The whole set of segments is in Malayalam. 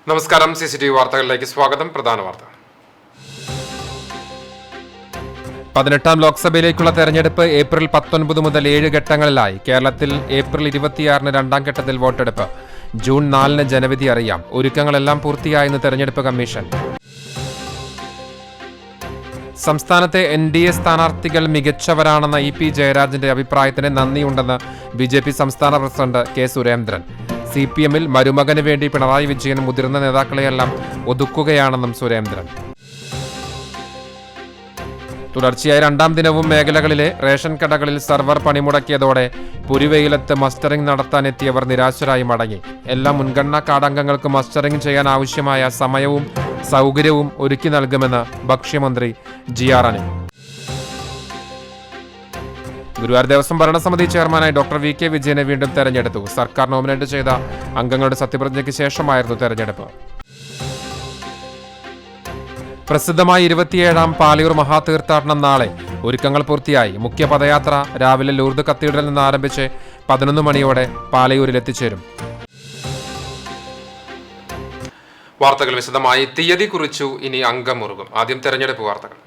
നമസ്കാരം. CCTV വാർത്തകളിലേക്ക് സ്വാഗതം. പ്രധാന വാർത്ത. 18ാം ലോക്സഭയിലേക്കുള്ള തെരഞ്ഞെടുപ്പ് ഏപ്രിൽ 19 മുതൽ 7 ഘട്ടങ്ങളിലായി. കേരളത്തിൽ ഏപ്രിൽ 26-ന് രണ്ടാം ഘട്ടത്തിൽ വോട്ടെടുപ്പ്. ജൂൺ 4-ന് ജനവിധി അറിയാം. ഒരുക്കങ്ങളെല്ലാം പൂർത്തിയായെന്ന് തെരഞ്ഞെടുപ്പ് കമ്മീഷൻ. സംസ്ഥാനത്തെ NDA സ്ഥാനാർത്ഥികൾ മികച്ചവരാണെന്ന EP ജയരാജന്റെ അഭിപ്രായത്തിന് നന്ദിയുണ്ടെന്ന് BJP സംസ്ഥാന പ്രസിഡന്റ് K. സുരേന്ദ്രൻ. CPM-ൽ മരുമകന് വേണ്ടി പിണറായി വിജയൻ മുതിർന്ന നേതാക്കളെയെല്ലാം ഒതുക്കുകയാണെന്നും സുരേന്ദ്രൻ. തുടർച്ചയായ രണ്ടാം ദിനവും മേഖലകളിലെ റേഷൻ കടകളിൽ സർവർ പണിമുടക്കിയതോടെ പുരിവെയിലത്ത് മസ്റ്ററിംഗ് നടത്താനെത്തിയവർ നിരാശരായി മടങ്ങി. എല്ലാ മുൻഗണനാ കാർഡംഗങ്ങൾക്ക് മസ്റ്ററിംഗ് ചെയ്യാൻ ആവശ്യമായ സമയവും സൗകര്യവും ഒരുക്കി നൽകുമെന്ന് ഭക്ഷ്യമന്ത്രി GR അനിൽ. ഗുരുവായൂർ ദേവസ്വം ഭരണസമിതി ചെയർമാനായി ഡോക്ടർ VK വിജയനെ വീണ്ടും തെരഞ്ഞെടുത്തു. സർക്കാർ നോമിനേറ്റ് ചെയ്ത അംഗങ്ങളുടെ സത്യപ്രതിജ്ഞയ്ക്ക് ശേഷമായിരുന്നു തെരഞ്ഞെടുപ്പ്. പ്രസിദ്ധമായ 27ാം പാലയൂർ മഹാതീർത്ഥാടനം നാളെ. ഒരുക്കങ്ങൾ പൂർത്തിയായി. മുഖ്യ പദയാത്ര രാവിലെ ലൂർദ് കത്തീഡ്രലിൽ നിന്ന് ആരംഭിച്ച് 11 മണിയോടെ പാലയൂരിൽ എത്തിച്ചേരും. വാർത്തകൾ വിശദമായി. തീയതി കുറിച്ചു, ഇനി അംഗം മുറുകും. ആദ്യം തെരഞ്ഞെടുപ്പ് വാർത്തകൾ.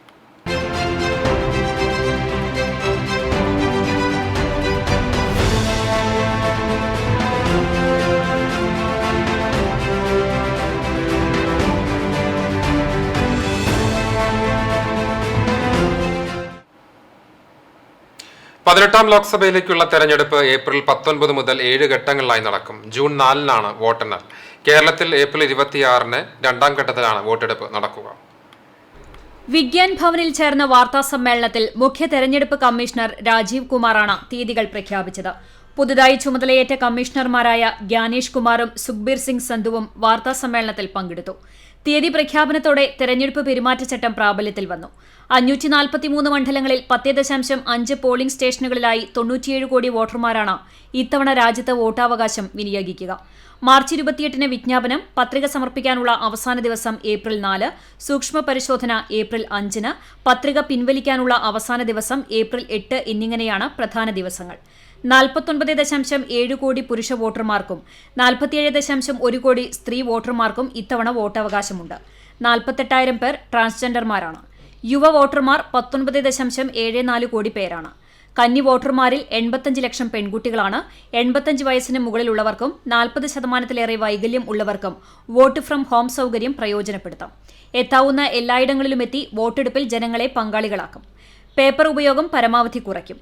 പതിനെട്ടാം ലോക്സഭയിലേക്കുള്ള തെരഞ്ഞെടുപ്പ് ഏപ്രിൽ 19 മുതൽ 7 ഘട്ടങ്ങളിലായി നടക്കും. ജൂൺ 4-നാണ് വോട്ടെണ്ണൽ. കേരളത്തിൽ ഏപ്രിൽ 26-ന് രണ്ടാം ഘട്ടത്തിലാണ് വോട്ടെടുപ്പ് നടക്കുക. വിഗ്യാൻ ഭവനിൽ ചേർന്ന വാർത്താ സമ്മേളനത്തിൽ മുഖ്യ തെരഞ്ഞെടുപ്പ് കമ്മീഷണർ രാജീവ് കുമാറാണ് തീയതികൾ പ്രഖ്യാപിച്ചത്. പുതുതായി ചുമതലയേറ്റ കമ്മീഷണർമാരായ ഗ്യാനേഷ് കുമാറും സുഖ്ബീർ സിംഗ് സന്ധുവും വാർത്താ സമ്മേളനത്തിൽ പങ്കെടുത്തു. തീയതി പ്രഖ്യാപനത്തോടെ തെരഞ്ഞെടുപ്പ് പെരുമാറ്റച്ചട്ടം പ്രാബല്യത്തിൽ വന്നു. 543 മണ്ഡലങ്ങളിൽ 10.5 പോളിംഗ് സ്റ്റേഷനുകളിലായി 97 കോടി വോട്ടർമാരാണ് ഇത്തവണ രാജ്യത്ത് വോട്ടാവകാശം വിനിയോഗിക്കുക. മാർച്ച് 28-ന് വിജ്ഞാപനം, പത്രിക സമർപ്പിക്കാനുള്ള അവസാന ദിവസം ഏപ്രിൽ 4, സൂക്ഷ്മ പരിശോധന ഏപ്രിൽ 5-ന്, പത്രിക പിൻവലിക്കാനുള്ള അവസാന ദിവസം ഏപ്രിൽ 8 എന്നിങ്ങനെയാണ് പ്രധാന ദിവസങ്ങൾ. 49.7 കോടി പുരുഷ വോട്ടർമാർക്കും 47.1 കോടി സ്ത്രീ വോട്ടർമാർക്കും ഇത്തവണ വോട്ടവകാശമുണ്ട്. 48,000 പേർ ട്രാൻസ്ജെൻഡർമാരാണ്. യുവ വോട്ടർമാർ 19.74 കോടി പേരാണ്. കന്നി വോട്ടർമാരിൽ 85 ലക്ഷം പെൺകുട്ടികളാണ്. 85 വയസ്സിന് മുകളിലുള്ളവർക്കും 40%-ലേറെ വൈകല്യം ഉള്ളവർക്കും വോട്ട് ഫ്രം ഹോം സൗകര്യം പ്രയോജനപ്പെടുത്താം. എത്താവുന്ന എല്ലായിടങ്ങളിലുമെത്തി വോട്ടെടുപ്പിൽ ജനങ്ങളെ പങ്കാളികളാക്കും. പേപ്പർ ഉപയോഗം പരമാവധി കുറയ്ക്കും.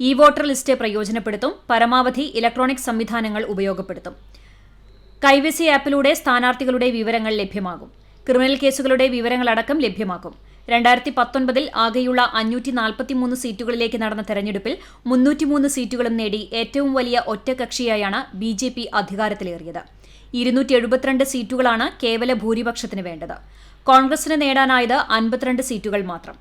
വോട്ടർ ലിസ്റ്റ് പ്രയോജനപ്പെടുത്തും. പരമാവധി ഇലക്ട്രോണിക് സംവിധാനങ്ങൾ ഉപയോഗപ്പെടുത്തും. കൈവസി ആപ്പിലൂടെ സ്ഥാനാർത്ഥികളുടെ വിവരങ്ങൾ ലഭ്യമാകും. ക്രിമിനൽ കേസുകളുടെ വിവരങ്ങളടക്കം ലഭ്യമാക്കും. 2019-ൽ ആകെയുള്ള 543 സീറ്റുകളിലേക്ക് നടന്ന തെരഞ്ഞെടുപ്പിൽ 303 സീറ്റുകളും നേടി ഏറ്റവും വലിയ ഒറ്റകക്ഷിയായാണ് BJP അധികാരത്തിലേറിയത്. 272 സീറ്റുകളാണ് കേവല ഭൂരിപക്ഷത്തിന് വേണ്ടത്. കോൺഗ്രസിന് നേടാനായത് 52 സീറ്റുകൾ മാത്രം.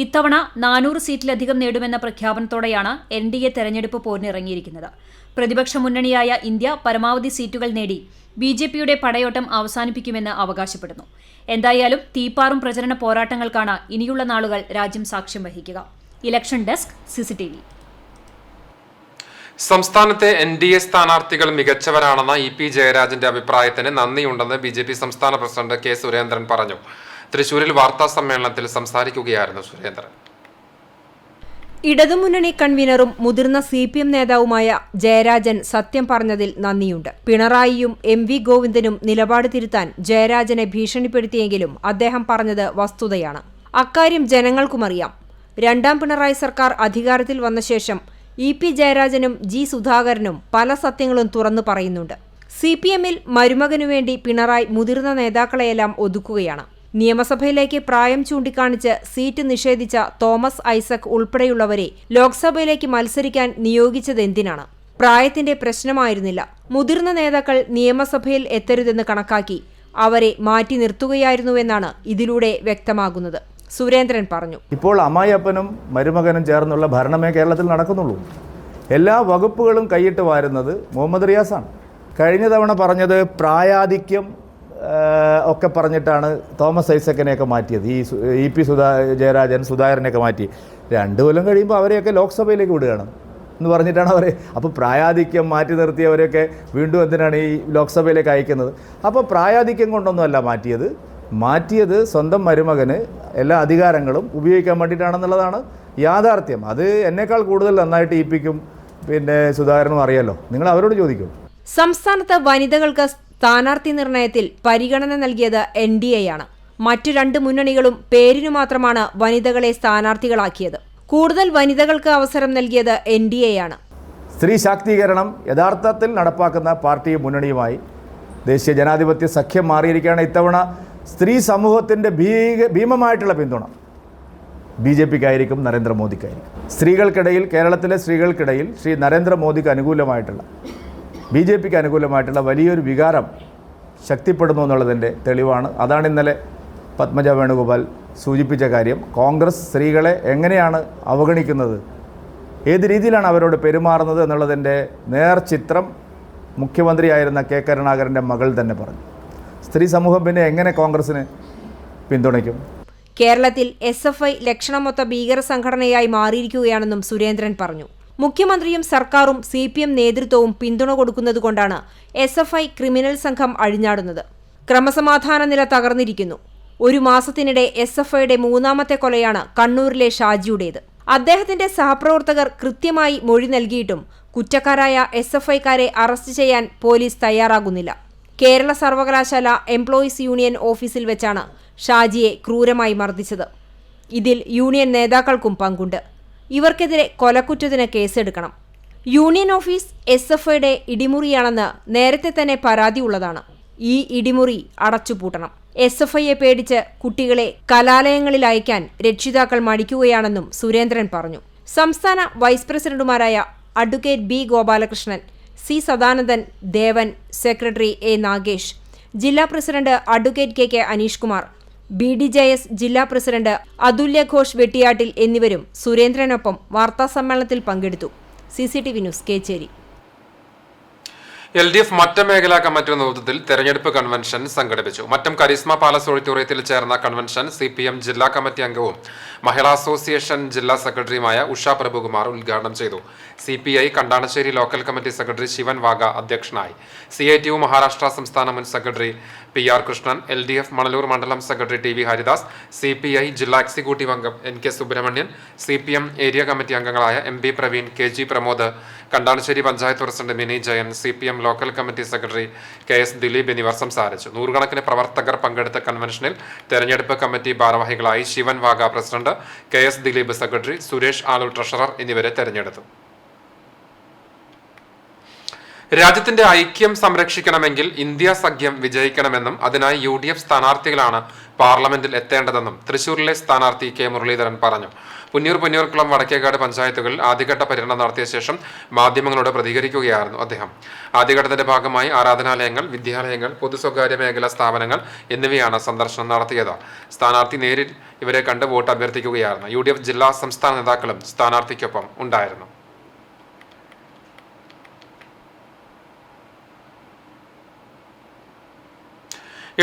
ഇത്തവണ 400 സീറ്റിലധികം നേടുമെന്ന പ്രഖ്യാപനത്തോടെയാണ് NDA തെരഞ്ഞെടുപ്പ് പോരിനിറങ്ങിയിരിക്കുന്നത്. പ്രതിപക്ഷ മുന്നണിയായ ഇന്ത്യ പരമാവധി സീറ്റുകൾ നേടി BJPയുടെ പടയോട്ടം അവസാനിപ്പിക്കുമെന്ന് അവകാശപ്പെടുന്നു. എന്തായാലും തീപ്പാറും പ്രചരണ പോരാട്ടങ്ങൾക്കാണ് ഇനിയുള്ള നാളുകൾ രാജ്യം സാക്ഷ്യം വഹിക്കുക. Election desk, CCTV. സംസ്ഥാനത്തെ NDA സ്ഥാനാർത്ഥികൾ മികച്ചവരാണെന്ന EP ജയരാജന്റെ അഭിപ്രായത്തിന് നന്ദിയുണ്ടെന്ന് BJP സംസ്ഥാന പ്രസിഡന്റ് K. സുരേന്ദ്രൻ പറഞ്ഞു. തൃശൂരിൽ വാർത്താ സമ്മേളനത്തിൽ സംസാരിക്കുകയായിരുന്നു സുരേന്ദ്രൻ. ഇടതുമുന്നണി കൺവീനറും മുതിർന്ന CPM നേതാവുമായ ജയരാജൻ സത്യം പറഞ്ഞതിൽ നന്ദിയുണ്ട്. പിണറായിയും MV ഗോവിന്ദനും നിലപാട് തിരുത്താൻ ജയരാജനെ ഭീഷണിപ്പെടുത്തിയെങ്കിലും അദ്ദേഹം പറഞ്ഞത് വസ്തുതയാണ്. അക്കാര്യം ജനങ്ങൾക്കുമറിയാം. രണ്ടാം പിണറായി സർക്കാർ അധികാരത്തിൽ വന്ന ശേഷം EP ജയരാജനും G. സുധാകരനും പല സത്യങ്ങളും തുറന്നു പറയുന്നുണ്ട്. CPM-ൽ മരുമകനുവേണ്ടി പിണറായി മുതിർന്ന നേതാക്കളെയെല്ലാം ഒതുക്കുകയാണ്. നിയമസഭയിലേക്ക് പ്രായം ചൂണ്ടിക്കാണിച്ച് സീറ്റ് നിഷേധിച്ച തോമസ് ഐസക് ഉൾപ്പെടെയുള്ളവരെ ലോക്സഭയിലേക്ക് മത്സരിക്കാൻ നിയോഗിച്ചതെന്തിനാണ്? പ്രായത്തിന്റെ പ്രശ്നമായിരുന്നില്ല. മുതിർന്ന നേതാക്കൾ നിയമസഭയിൽ എത്തരുതെന്ന് കണക്കാക്കി അവരെ മാറ്റി നിർത്തുകയായിരുന്നുവെന്നാണ് ഇതിലൂടെ വ്യക്തമാകുന്നത്. സുരേന്ദ്രൻ പറഞ്ഞു. ഇപ്പോൾ അമ്മായിയപ്പനും മരുമകനും ചേർന്നുള്ള ഭരണമേ കേരളത്തിൽ നടക്കുന്നുള്ളൂ. എല്ലാ വകുപ്പുകളും കൈയിട്ട് വാരുന്നത് മുഹമ്മദ് റിയാസാണ്. കഴിഞ്ഞ തവണ പറഞ്ഞത് പ്രായാധിക്യം ഒക്കെ പറഞ്ഞിട്ടാണ് തോമസ് ഐസക്കിനെയൊക്കെ മാറ്റിയത്. EP ജയരാജൻ, സുധാകരനെയൊക്കെ മാറ്റി. 2 കൊല്ലം കഴിയുമ്പോൾ അവരെയൊക്കെ ലോക്സഭയിലേക്ക് വിടുകയാണ്. എന്ന് പറഞ്ഞിട്ടാണ് അവർ. അപ്പോൾ പ്രായാധിക്യം മാറ്റി നിർത്തിയവരൊക്കെ വീണ്ടും എന്തിനാണ് ഈ ലോക്സഭയിലേക്ക് അയക്കുന്നത്? അപ്പോൾ പ്രായാധിക്യം കൊണ്ടൊന്നുമല്ല മാറ്റിയത് സ്വന്തം മരുമകന് എല്ലാ അധികാരങ്ങളും ഉപയോഗിക്കാൻ വേണ്ടിയിട്ടാണെന്നുള്ളതാണ് യാഥാർത്ഥ്യം. അത് എന്നേക്കാൾ കൂടുതൽ നന്നായിട്ട് ഇപ്പിക്കും സുധാകരനും അറിയാലോ. നിങ്ങൾ അവരോട് ചോദിക്കൂ. സംസ്ഥാനത്ത് വനിതകൾക്ക് സ്ഥാനാർത്ഥി നിർണയത്തിൽ പരിഗണന നൽകിയത് NDA ആണ്. മറ്റു 2 മുന്നണികളും പേരിനു മാത്രമാണ് വനിതകളെ സ്ഥാനാർത്ഥികളാക്കിയത്. കൂടുതൽ വനിതകൾക്ക് അവസരം നൽകിയത് NDA ആണ്. സ്ത്രീ ശാക്തീകരണം യഥാർത്ഥത്തിൽ നടപ്പാക്കുന്ന പാർട്ടി മുന്നണിയുമായി ദേശീയ ജനാധിപത്യ സഖ്യം മാറിയിരിക്കുകയാണ്. ഇത്തവണ സ്ത്രീ സമൂഹത്തിൻ്റെ ഭീമമായിട്ടുള്ള പിന്തുണ BJPക്കായിരിക്കും, നരേന്ദ്രമോദിക്കായിരിക്കും. സ്ത്രീകൾക്കിടയിൽ, കേരളത്തിലെ സ്ത്രീകൾക്കിടയിൽ ശ്രീ നരേന്ദ്രമോദിക്ക് അനുകൂലമായിട്ടുള്ള, BJPക്ക് അനുകൂലമായിട്ടുള്ള വലിയൊരു വികാരം ശക്തിപ്പെടുന്നു എന്നുള്ളതിൻ്റെ തെളിവാണ്. അതാണ് ഇന്നലെ പത്മജ വേണുഗോപാൽ സൂചിപ്പിച്ച കാര്യം. കോൺഗ്രസ് സ്ത്രീകളെ എങ്ങനെയാണ് അവഗണിക്കുന്നത്, ഏത് രീതിയിലാണ് അവരോട് പെരുമാറുന്നത് എന്നുള്ളതിൻ്റെ നേർചിത്രം മുഖ്യമന്ത്രിയായിരുന്ന K. കരുണാകരൻ്റെ മകൾ തന്നെ പറഞ്ഞു. സ്ത്രീ സമൂഹം പിന്നെ എങ്ങനെ കോൺഗ്രസിന് പിന്തുണയ്ക്കും? കേരളത്തിൽ SFI ലക്ഷണമൊത്ത ഭീകര സംഘടനയായി മാറിയിരിക്കുകയാണെന്നും സുരേന്ദ്രൻ പറഞ്ഞു. മുഖ്യമന്ത്രിയും സർക്കാരും CPM നേതൃത്വവും പിന്തുണ കൊടുക്കുന്നതുകൊണ്ടാണ് SFI ക്രിമിനൽ സംഘം അഴിഞ്ഞാടുന്നത്. ക്രമസമാധാന നില തകർന്നിരിക്കുന്നു. 1 മാസത്തിനിടെ SFIയുടെ 3ാമത്തെ കൊലയാണ് കണ്ണൂരിലെ ഷാജിയുടേത്. അദ്ദേഹത്തിന്റെ സഹപ്രവർത്തകർ കൃത്യമായി മൊഴി നൽകിയിട്ടും കുറ്റക്കാരായ SFIക്കാരെ അറസ്റ്റ് ചെയ്യാൻ പോലീസ് തയ്യാറാകുന്നില്ല. കേരള സർവകലാശാല എംപ്ലോയീസ് യൂണിയൻ ഓഫീസിൽ വെച്ചാണ് ഷാജിയെ ക്രൂരമായി മർദ്ദിച്ചത്. ഇതിൽ യൂണിയൻ നേതാക്കൾക്കും പങ്കുണ്ട്. ഇവർക്കെതിരെ കൊലക്കുറ്റത്തിന് കേസെടുക്കണം. യൂണിയൻ ഓഫീസ് SFIയുടെ ഇടിമുറിയാണെന്ന് നേരത്തെ തന്നെ പരാതിയുള്ളതാണ്. ഈ ഇടിമുറി അടച്ചുപൂട്ടണം. SFIയെ പേടിച്ച് കുട്ടികളെ കലാലയങ്ങളിൽ അയക്കാൻ രക്ഷിതാക്കൾ മടിക്കുകയാണെന്നും സുരേന്ദ്രൻ പറഞ്ഞു. സംസ്ഥാന വൈസ് പ്രസിഡന്റുമാരായ advocate B. Gopalakrishnan, C. Sadanandan, Devan, secretary A. Nagesh, ജില്ലാ president advocate KK Aneesh Kumar, BDJS ജില്ലാ പ്രസിഡന്റ് അതുല്യ ഘോഷ് വെട്ടിയാട്ടിൽ എന്നിവരും സുരേന്ദ്രനൊപ്പം വാർത്താസമ്മേളനത്തിൽ പങ്കെടുത്തു. CCTV news, Kechery. LDF Mattam മേഖലാ കമ്മിറ്റിയുടെ നേതൃത്വത്തിൽ തെരഞ്ഞെടുപ്പ് കൺവെൻഷൻ സംഘടിപ്പിച്ചു. മറ്റം കരിസ്മ പാലസ് ഓഡിറ്റോറിയത്തിൽ ചേർന്ന കൺവെൻഷൻ CPM ജില്ലാ കമ്മിറ്റി അംഗവും മഹിളാ അസോസിയേഷൻ ജില്ലാ സെക്രട്ടറിയുമായ ഉഷ പ്രഭുകുമാർ ഉദ്ഘാടനം ചെയ്തു. CPI Kandanassery local committee secretary Sivan Vaga അധ്യക്ഷനായി. CITU മഹാരാഷ്ട്ര സംസ്ഥാന മുൻ secretary PR Krishnan, LDF Manalur മണ്ഡലം സെക്രട്ടറി TV ഹരിദാസ്, CPI ജില്ലാ എക്സിക്യൂട്ടീവ് അംഗം NK Subramanian, CPM area committee അംഗങ്ങളായ MB Praveen, KG Pramod, Kandanassery panchayat president Mini Jayan, CPM local committee secretary KS Dileep എന്നിവർ സംസാരിച്ചു. 100 കണക്കിന് പ്രവർത്തകർ പങ്കെടുത്ത കൺവെൻഷനിൽ തെരഞ്ഞെടുപ്പ് കമ്മിറ്റി ഭാരവാഹികളായി Shivan Vaga president, KS Dileep secretary, Suresh Aloor treasurer എന്നിവരെ തെരഞ്ഞെടുത്തു. രാജ്യത്തിന്റെ ഐക്യം സംരക്ഷിക്കണമെങ്കിൽ ഇന്ത്യ സഖ്യം വിജയിക്കണമെന്നും അതിനായി UDF സ്ഥാനാർത്ഥികളാണ് പാർലമെന്റിൽ എത്തേണ്ടതെന്നും തൃശൂരിലെ സ്ഥാനാർത്ഥി K. മുരളീധരൻ പറഞ്ഞു. പുന്നൂർകുളം വടക്കേക്കാട് പഞ്ചായത്തുകളിൽ ആദ്യഘട്ട പര്യടനം നടത്തിയ ശേഷം മാധ്യമങ്ങളോട് പ്രതികരിക്കുകയായിരുന്നു അദ്ദേഹം. ആദ്യഘട്ടത്തിന്റെ ഭാഗമായി ആരാധനാലയങ്ങൾ, വിദ്യാലയങ്ങൾ, പൊതു സ്വകാര്യ മേഖലാ സ്ഥാപനങ്ങൾ എന്നിവയാണ് സന്ദർശനം നടത്തിയത്. സ്ഥാനാർത്ഥി നേരിൽ ഇവരെ കണ്ട് വോട്ട് അഭ്യർത്ഥിക്കുകയായിരുന്നു. UDF ജില്ലാ സംസ്ഥാന നേതാക്കളും സ്ഥാനാർത്ഥിക്കൊപ്പം ഉണ്ടായിരുന്നു.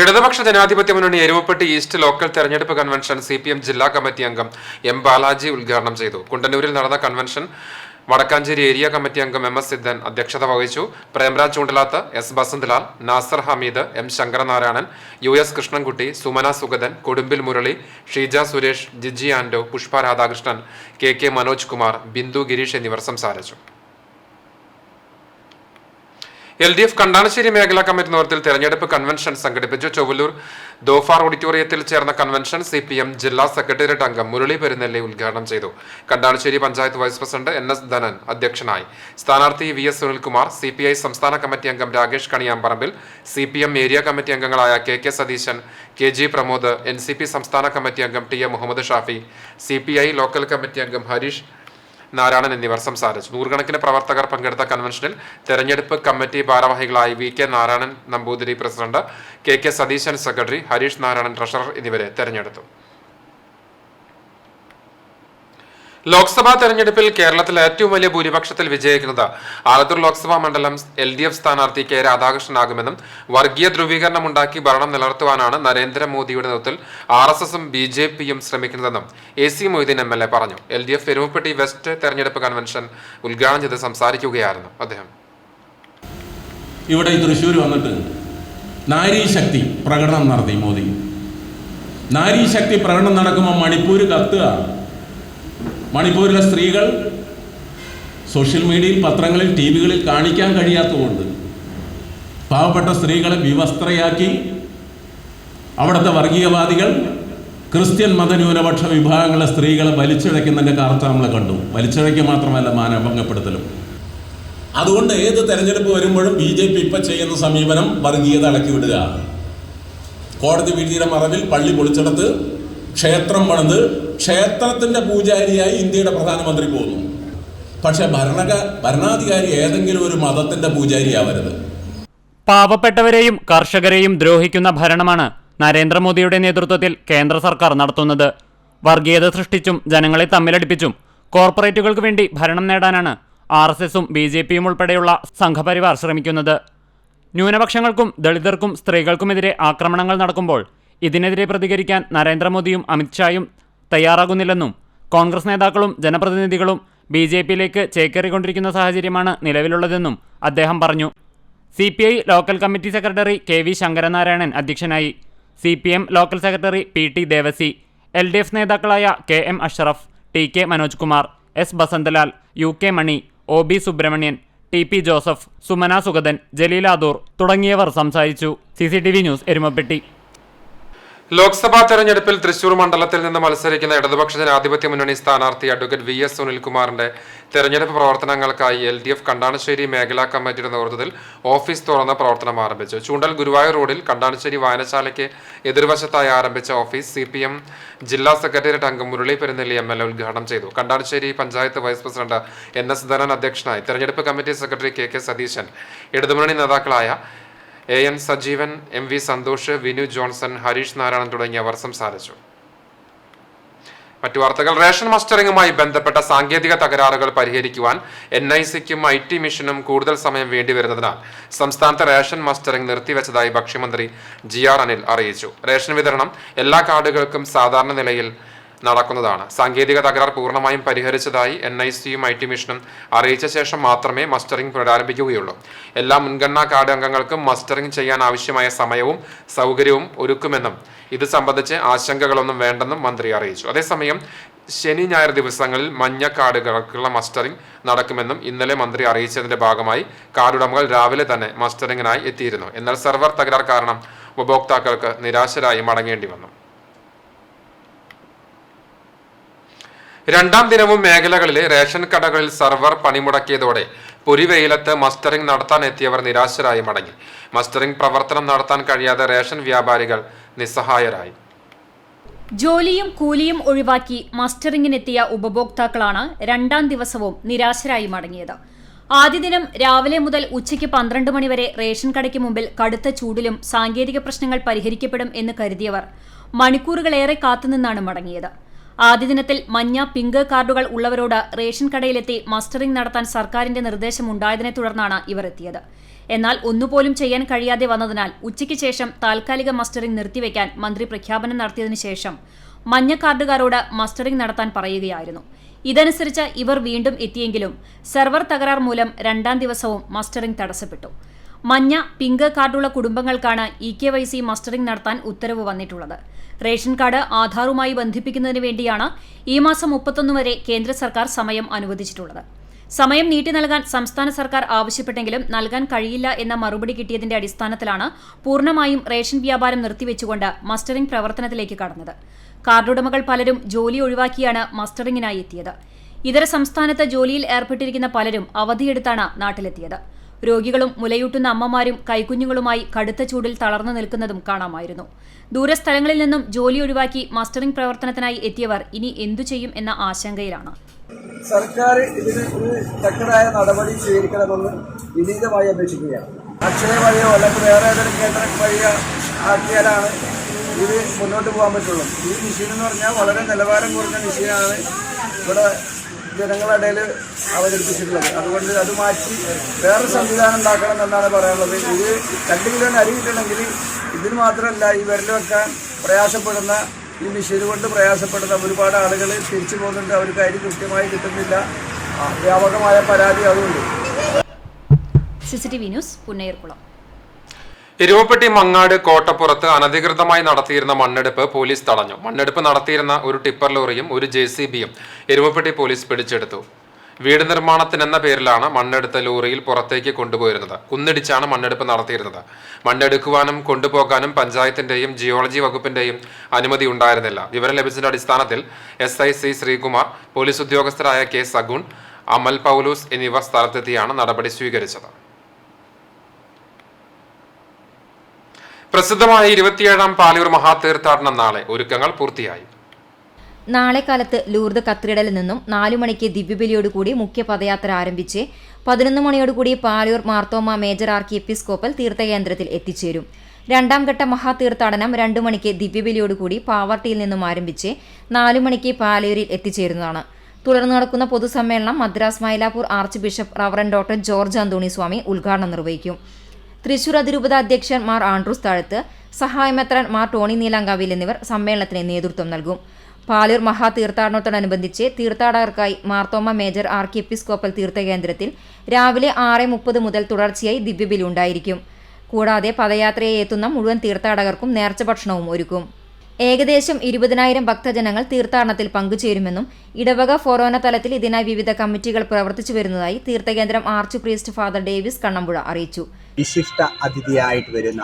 ഇടതുപക്ഷ ജനാധിപത്യ മുന്നണി എരുമപ്പെട്ടി ഈസ്റ്റ് ലോക്കൽ തെരഞ്ഞെടുപ്പ് കൺവെൻഷൻ CPM ജില്ലാ കമ്മിറ്റി അംഗം M. ബാലാജി ഉദ്ഘാടനം ചെയ്തു. കുണ്ടന്നൂരിൽ നടന്ന കൺവെൻഷൻ വടക്കാഞ്ചേരി ഏരിയ കമ്മിറ്റി അംഗം MS. സിദ്ധൻ അധ്യക്ഷത വഹിച്ചു. Premraj Choondalath, S. Basantlal, Nasar Hameed, M. Sankaranarayanan, US. Krishnankutty, Sumana Sugathan, കൊടുമ്പിൽ Murali, Sheeja Suresh, Jiji ആൻഡോ, പുഷ്പ രാധാകൃഷ്ണൻ, KK മനോജ് കുമാർ, ബിന്ദു ഗിരീഷ് എന്നിവർ സംസാരിച്ചു. LDF കണ്ടാണശ്ശേരി മേഖലാ കമ്മിറ്റി നേതൃത്വത്തിൽ തെരഞ്ഞെടുപ്പ് കൺവെൻഷൻ സംഘടിപ്പിച്ചു. ചൊവ്വലൂർ ദോഫാർ ഓഡിറ്റോറിയത്തിൽ ചേർന്ന കൺവെൻഷൻ CPM ജില്ലാ സെക്രട്ടേറിയറ്റ് അംഗം മുരളി പെരുന്നെല്ലി ഉദ്ഘാടനം ചെയ്തു. Kandanassery panchayat vice president NS. Dhanan അധ്യക്ഷനായി. സ്ഥാനാർത്ഥി VS. സുനിൽകുമാർ, CPI സംസ്ഥാന കമ്മിറ്റി അംഗം Rakesh Kaniyamparambil, CPM area committee അംഗങ്ങളായ KK Satheesan, KG Pramod, NCP സംസ്ഥാന കമ്മിറ്റി അംഗം TM Muhammad Shafi, CPI local committee അംഗം ഹരീഷ് നാരായണൻ എന്നിവർ സംസാരിച്ചു. 100 കണക്കിന് പ്രവർത്തകർ പങ്കെടുത്ത കൺവെൻഷനിൽ തെരഞ്ഞെടുപ്പ് കമ്മിറ്റി ഭാരവാഹികളായി VK. Narayanan Namboothiri president, KK Satheesan secretary, Harish Narayanan treasurer എന്നിവരെ തെരഞ്ഞെടുത്തു. ലോക്സഭാ തെരഞ്ഞെടുപ്പിൽ കേരളത്തിൽ ഏറ്റവും വലിയ ഭൂരിപക്ഷത്തിൽ വിജയിക്കുന്നത് ആലത്തൂർ ലോക്സഭാ മണ്ഡലം LDF സ്ഥാനാർത്ഥി കെ രാധാകൃഷ്ണനാകുമെന്നും വർഗീയ ധ്രുവീകരണം ഉണ്ടാക്കി ഭരണം നിലനിർത്തുവാനാണ് നരേന്ദ്രമോദിയുടെ നേതൃത്വത്തിൽ RSSും BJPയും ശ്രമിക്കുന്നതെന്നും AC മൊയ്തീൻ MLA പറഞ്ഞു. LDF എരുമപ്പെട്ടി വെസ്റ്റ് തെരഞ്ഞെടുപ്പ് കൺവെൻഷൻ ഉദ്ഘാടനം ചെയ്ത് സംസാരിക്കുകയായിരുന്നു അദ്ദേഹം. ഇവിടെ തൃശ്ശൂർ വന്നിട്ട് നാരീശക്തി പ്രകടനം നടത്തി മോദി. നാരീശക്തി പ്രകടനം നടക്കുമ്പോൾ മണിപ്പൂർ കത്തുക. മണിപ്പൂരിലെ സ്ത്രീകൾ സോഷ്യൽ മീഡിയയിൽ, പത്രങ്ങളിൽ, TV-കളിൽ കാണിക്കാൻ കഴിയാത്തതുകൊണ്ട് പാവപ്പെട്ട സ്ത്രീകളെ വിവസ്ത്രയാക്കി അവിടുത്തെ വർഗീയവാദികൾ ക്രിസ്ത്യൻ മതന്യൂനപക്ഷ വിഭാഗങ്ങളിലെ സ്ത്രീകളെ വലിച്ചിഴയ്ക്കുന്നതിൻ്റെ കാർച്ച നമ്മൾ കണ്ടു. വലിച്ചിഴയ്ക്കുക മാത്രമല്ല, മാനഭംഗപ്പെടുത്തലും. അതുകൊണ്ട് ഏത് തെരഞ്ഞെടുപ്പ് വരുമ്പോഴും BJP ഇപ്പം ചെയ്യുന്ന സമീപനം വർഗീയത ഇളക്കി വിടുക. കോടതി വിധിയുടെ മറവിൽ പള്ളി പൊളിച്ചെടുത്ത് ക്ഷേത്രം പണിത് ക്ഷേത്രത്തിൻ്റെ പൂജാരിയായി ഇന്ത്യയുടെ പ്രധാനമന്ത്രി പോകുന്നു. പക്ഷെ ഭരണാധികാരി ഏതെങ്കിലും ഒരു മതത്തിൻ്റെ പൂജാരിയാവരുത്. പാവപ്പെട്ടവരെയും കർഷകരെയും ദ്രോഹിക്കുന്ന ഭരണമാണ് നരേന്ദ്രമോദിയുടെ നേതൃത്വത്തിൽ കേന്ദ്ര സർക്കാർ നടത്തുന്നത്. വർഗീയത സൃഷ്ടിച്ചും ജനങ്ങളെ തമ്മിലടിപ്പിച്ചും കോർപ്പറേറ്റുകൾക്ക് വേണ്ടി ഭരണം നേടാനാണ് RSSും BJPയും ഉൾപ്പെടെയുള്ള സംഘപരിവാർ ശ്രമിക്കുന്നത്. ന്യൂനപക്ഷങ്ങൾക്കും ദളിതർക്കും സ്ത്രീകൾക്കുമെതിരെ ആക്രമണങ്ങൾ നടക്കുമ്പോൾ ഇതിനെതിരെ പ്രതികരിക്കാൻ നരേന്ദ്രമോദിയും അമിത്ഷായും തയ്യാറാകുന്നില്ലെന്നും കോൺഗ്രസ് നേതാക്കളും ജനപ്രതിനിധികളും BJPയിലേക്ക് ചേക്കേറിക്കൊണ്ടിരിക്കുന്ന സാഹചര്യമാണ് നിലവിലുള്ളതെന്നും അദ്ദേഹം പറഞ്ഞു. CPI local committee secretary KV Sankaranarayanan അധ്യക്ഷനായി. CPM local secretary PT Devasy, LDF നേതാക്കളായ KM Ashraf, TK Manoj Kumar, S Basanthlal, UK Mani, OB Subrahmanyan, TP Joseph, Sumana Sugathan, ജലീലാദൂർ തുടങ്ങിയവർ സംസാരിച്ചു. CCTV news Erumapetty. ലോക്സഭാ തെരഞ്ഞെടുപ്പിൽ തൃശൂർ മണ്ഡലത്തിൽ നിന്ന് മത്സരിക്കുന്ന ഇടതുപക്ഷ ജനാധിപത്യ മുന്നണി സ്ഥാനാർത്ഥി അഡ്വക്കേറ്റ് VS സുനിൽകുമാറിന്റെ തെരഞ്ഞെടുപ്പ് പ്രവർത്തനങ്ങൾക്കായി LDF കണ്ടാണശ്ശേരി മേഖലാ കമ്മിറ്റിയുടെ നേതൃത്വത്തിൽ ഓഫീസ് തുറന്ന് പ്രവർത്തനം ആരംഭിച്ചു. ചൂണ്ടൽ ഗുരുവായൂർ റോഡിൽ കണ്ടാണശ്ശേരി വായനശാലയ്ക്ക് എതിർവശത്തായി ആരംഭിച്ച ഓഫീസ് CPM ജില്ലാ സെക്രട്ടേറിയറ്റ് അംഗം മുരളി പെരുന്നെല്ലി MLA ഉദ്ഘാടനം ചെയ്തു. Kandanassery panchayat vice president NS Dhanan അധ്യക്ഷനായി. തെരഞ്ഞെടുപ്പ് കമ്മിറ്റി സെക്രട്ടറി KK സതീശൻ, ഇടതുമുന്നണി നേതാക്കളായ AN Sajeevan, MV Santhosh, Vinu Johnson, Harish Narayanan തുടങ്ങിയവർ സംസാരിച്ചു. മറ്റു വാർത്തകൾ. റേഷൻ മസ്റ്ററിംഗുമായി ബന്ധപ്പെട്ട സാങ്കേതിക തകരാറുകൾ പരിഹരിക്കുവാൻ NICക്കും IT മിഷനും കൂടുതൽ സമയം വേണ്ടിവരുന്നതിനാൽ സംസ്ഥാനത്തെ റേഷൻ മസ്റ്ററിംഗ് നിർത്തിവെച്ചതായി ഭക്ഷ്യമന്ത്രി GR അനിൽ അറിയിച്ചു. റേഷൻ വിതരണം എല്ലാ കാർഡുകൾക്കും സാധാരണ നിലയിൽ നടക്കുന്നതാണ്. സാങ്കേതിക തകരാർ പൂർണ്ണമായും പരിഹരിച്ചതായി NICയും IT മിഷനും അറിയിച്ച ശേഷം മാത്രമേ മസ്റ്ററിംഗ് പുനരാരംഭിക്കുകയുള്ളൂ. എല്ലാ മുൻഗണനാ കാർഡ് അംഗങ്ങൾക്കും മസ്റ്ററിംഗ് ചെയ്യാൻ ആവശ്യമായ സമയവും സൗകര്യവും ഒരുക്കുമെന്നും ഇത് സംബന്ധിച്ച് ആശങ്കകളൊന്നും വേണ്ടെന്നും മന്ത്രി അറിയിച്ചു. അതേസമയം ശനി ഞായർ ദിവസങ്ങളിൽ മഞ്ഞ കാർഡുകൾക്കുള്ള മസ്റ്ററിംഗ് നടക്കുമെന്നും ഇന്നലെ മന്ത്രി അറിയിച്ചതിന്റെ ഭാഗമായി കാർഡുടമകൾ രാവിലെ തന്നെ മസ്റ്ററിംഗിനായി എത്തിയിരുന്നു. എന്നാൽ സെർവർ തകരാർ കാരണം ഉപഭോക്താക്കൾക്ക് നിരാശരായി മടങ്ങേണ്ടി വന്നു. രണ്ടാം ദിനവും മേഖലകളിലെ റേഷൻ കടകളിൽ സർവർ പണിമുടക്കിയതോടെ പൊരിവെയിലത്ത് മസ്റ്ററിംഗ് നടത്താൻ എത്തിയവർ നിരാശരായി മടങ്ങി. മസ്റ്ററിംഗ് പ്രവർത്തനം നടത്താൻ കഴിയാതെ റേഷൻ വ്യാപാരികൾ നിസ്സഹായരായി. ജോലിയും കൂലിയും ഒഴിവാക്കി മസ്റ്ററിംഗിനെത്തിയ ഉപഭോക്താക്കളാണ് രണ്ടാം ദിവസവും നിരാശരായി മടങ്ങിയത്. ആദ്യ ദിനം രാവിലെ മുതൽ ഉച്ചയ്ക്ക് 12 മണിവരെ റേഷൻ കടയ്ക്ക് മുമ്പിൽ കടുത്ത ചൂടിലും സാങ്കേതിക പ്രശ്നങ്ങൾ പരിഹരിക്കപ്പെടും എന്ന് കരുതിയവർ മണിക്കൂറുകളേറെ കാത്തുനിന്നാണ് മടങ്ങിയത്. ആദ്യ ദിനത്തിൽ മഞ്ഞ, പിങ്ക് കാർഡുകൾ ഉള്ളവരോട് റേഷൻ കടയിലെത്തി മസ്റ്ററിംഗ് നടത്താൻ സർക്കാരിന്റെ നിർദ്ദേശമുണ്ടായതിനെ തുടർന്നാണ് ഇവർ എത്തിയത്. എന്നാൽ ഒന്നുപോലും ചെയ്യാൻ കഴിയാതെ വന്നതിനാൽ ഉച്ചയ്ക്ക് ശേഷം താൽക്കാലിക മസ്റ്ററിംഗ് നിർത്തിവെക്കാൻ മന്ത്രി പ്രഖ്യാപനം നടത്തിയതിനു ശേഷം മഞ്ഞ കാർഡുകാരോട് മസ്റ്ററിംഗ് നടത്താൻ പറയുകയായിരുന്നു. ഇതനുസരിച്ച് ഇവർ വീണ്ടും എത്തിയെങ്കിലും സെർവർ തകരാർ മൂലം രണ്ടാം ദിവസവും മസ്റ്ററിംഗ് തടസ്സപ്പെട്ടു. മഞ്ഞ, പിങ്ക് കാർഡുള്ള കുടുംബങ്ങൾക്കാണ് EKYC മസ്റ്ററിംഗ് നടത്താൻ ഉത്തരവ് വന്നിട്ടുള്ളത്. റേഷൻ കാർഡ് ആധാറുമായി ബന്ധിപ്പിക്കുന്നതിന് വേണ്ടിയാണ് ഈ മാസം 31 വരെ കേന്ദ്ര സർക്കാർ സമയം അനുവദിച്ചിട്ടുള്ളത്. സമയം നീട്ടി നൽകാൻ സംസ്ഥാന സർക്കാർ ആവശ്യപ്പെട്ടെങ്കിലും നൽകാൻ കഴിയില്ല എന്ന മറുപടി കിട്ടിയതിന്റെ അടിസ്ഥാനത്തിലാണ് പൂർണ്ണമായും റേഷൻ വ്യാപാരം നിർത്തിവെച്ചുകൊണ്ട് മസ്റ്ററിംഗ് പ്രവർത്തനത്തിലേക്ക് കടന്നത്. കാർഡുടമകൾ പലരും ജോലി ഒഴിവാക്കിയാണ് മസ്റ്ററിംഗിനായി എത്തിയത്. ഇതര സംസ്ഥാനത്ത് ജോലിയിൽ ഏർപ്പെട്ടിരിക്കുന്ന പലരും അവധിയെടുത്താണ് നാട്ടിലെത്തിയത്. രോഗികളും മുലയൂട്ടുന്ന അമ്മമാരും കൈക്കുഞ്ഞുങ്ങളുമായി കടുത്ത ചൂടിൽ തളർന്നു നിൽക്കുന്നതും കാണാമായിരുന്നു. ദൂരസ്ഥലങ്ങളിൽ നിന്നും ജോലി ഒഴിവാക്കി മസ്റ്ററിംഗ് പ്രവർത്തനത്തിനായി എത്തിയവർ ഇനി എന്തു ചെയ്യും എന്ന ആശങ്കയിലാണ്. സർക്കാർ ഇതിന് ഒരു ശക്തമായ നടപടി സ്വീകരിക്കണമെന്ന് വിനീതമായി അപേക്ഷിക്കുകയാണ്. അക്ഷയ വഴിയോ അല്ലെങ്കിൽ വേറെ ഏതെങ്കിലും കേന്ദ്രം വഴിയോ ആക്കിയാലാണ് ഇത് മുന്നോട്ട് പോകാൻ പറ്റുള്ളൂ. ഈ മെഷീൻ എന്ന് പറഞ്ഞാൽ വളരെ നിലവാരം കുറഞ്ഞ മെഷീനാണ് ഇവിടെ ജനങ്ങളുടെ ഇടയിൽ അവതരിപ്പിച്ചിട്ടുള്ളത്. അതുകൊണ്ട് അത് മാറ്റി വേറെ സംവിധാനം ഉണ്ടാക്കണം എന്നാണ് പറയാനുള്ളത്. ഇത് 2 കിലോ അരി കിട്ടണമെങ്കിൽ ഇതിന് മാത്രമല്ല, ഈ വിരൽ വെക്കാൻ പ്രയാസപ്പെടുന്ന ഈ മെഷീൻ കൊണ്ട് പ്രയാസപ്പെടുന്ന ഒരുപാട് ആളുകൾ തിരിച്ചു പോകുന്നുണ്ട്. അവർക്ക് അരി കൃത്യമായി കിട്ടുന്നില്ല. വ്യാപകമായ പരാതി അതുണ്ട്. CCTV news Punnayurkulam. എരുവപ്പെട്ടി മങ്ങാട് കോട്ടപ്പുറത്ത് അനധികൃതമായി നടത്തിയിരുന്ന മണ്ണെടുപ്പ് പോലീസ് തടഞ്ഞു. മണ്ണെടുപ്പ് നടത്തിയിരുന്ന ഒരു ടിപ്പർ ലോറിയും ഒരു JCBയും എരുവപ്പെട്ടി പോലീസ് പിടിച്ചെടുത്തു. വീട് നിർമ്മാണത്തിനെന്ന പേരിലാണ് മണ്ണെടുത്ത ലോറിയിൽ പുറത്തേക്ക് കൊണ്ടുപോയിരുന്നത്. കുന്നിടിച്ചാണ് മണ്ണെടുപ്പ് നടത്തിയിരുന്നത്. മണ്ണെടുക്കുവാനും കൊണ്ടുപോകാനും പഞ്ചായത്തിന്റെയും ജിയോളജി വകുപ്പിന്റെയും അനുമതി ഉണ്ടായിരുന്നില്ല. വിവരം ലഭിച്ചതിന്റെ അടിസ്ഥാനത്തിൽ SI C ശ്രീകുമാർ, പോലീസ് ഉദ്യോഗസ്ഥരായ K സഗുൺ, അമൽ പൗലൂസ് എന്നിവർ സ്ഥലത്തെത്തിയാണ് നടപടി സ്വീകരിച്ചത്. പ്രസിദ്ധമായ 27ാം പാലൂർ മഹാതീർത്ഥാടനം നാളെ. ഒരുക്കങ്ങൾ പൂർത്തിയായി. നാളെ കാലത്ത് ലൂർദ് കത്തീഡ്രലിൽ നിന്നും 4 മണിക്ക് ദിവ്യബലിയോടുകൂടി മുഖ്യ പദയാത്ര ആരംഭിച്ച് 11 മണിയോടുകൂടി പാലൂർ മാർത്തോമ മേജർ ആർക്കി എപ്പിസ്കോപ്പൽ തീർത്ഥകേന്ദ്രത്തിൽ എത്തിച്ചേരും. 2ാം ഘട്ട മഹാതീർത്ഥാടനം 2 മണിക്ക് ദിവ്യബലിയോടുകൂടി പാവർട്ടിയിൽ നിന്നും ആരംഭിച്ച് 4 മണിക്ക് പാലൂരിൽ എത്തിച്ചേരുന്നതാണ്. തുടർന്ന് നടക്കുന്ന പൊതുസമ്മേളനം Madras Mylapore archbishop reverend doctor George Antony Samy ഉദ്ഘാടനം നിർവഹിക്കും. തൃശൂർ അതിരൂപത അധ്യക്ഷൻ മാർ ആൻഡ്രൂസ് താഴത്ത്, സഹായമെത്രാൻ മാർ ടോണി നീലാങ്കാവിൽ എന്നിവർ സമ്മേളനത്തിന് നേതൃത്വം നൽകും. പാലൂർ മഹാതീർത്ഥാടനത്തോടനുബന്ധിച്ച് തീർത്ഥാടകർക്കായി മാർത്തോമ മേജർ ആർക്കി എപ്പിസ്കോപ്പൽ തീർത്ഥകേന്ദ്രത്തിൽ രാവിലെ 6:30 മുതൽ തുടർച്ചയായി ദിവ്യബലി ഉണ്ടായിരിക്കും. കൂടാതെ പദയാത്രയെ എത്തുന്ന മുഴുവൻ തീർത്ഥാടകർക്കും നേർച്ച ഭക്ഷണവും ഒരുക്കും. ഏകദേശം 20,000 ഭക്തജനങ്ങൾ തീർത്ഥാടനത്തിൽ പങ്കുചേരുമെന്നും ഇടവക ഫൊറോന തലത്തിൽ ഇതിനായി വിവിധ കമ്മിറ്റികൾ പ്രവർത്തിച്ചു വരുന്നതായി തീർത്ഥകേന്ദ്രം archpriest father Davis Kannampuzha അറിയിച്ചു. വിശിഷ്ട അതിഥിയായിട്ട് വരുന്ന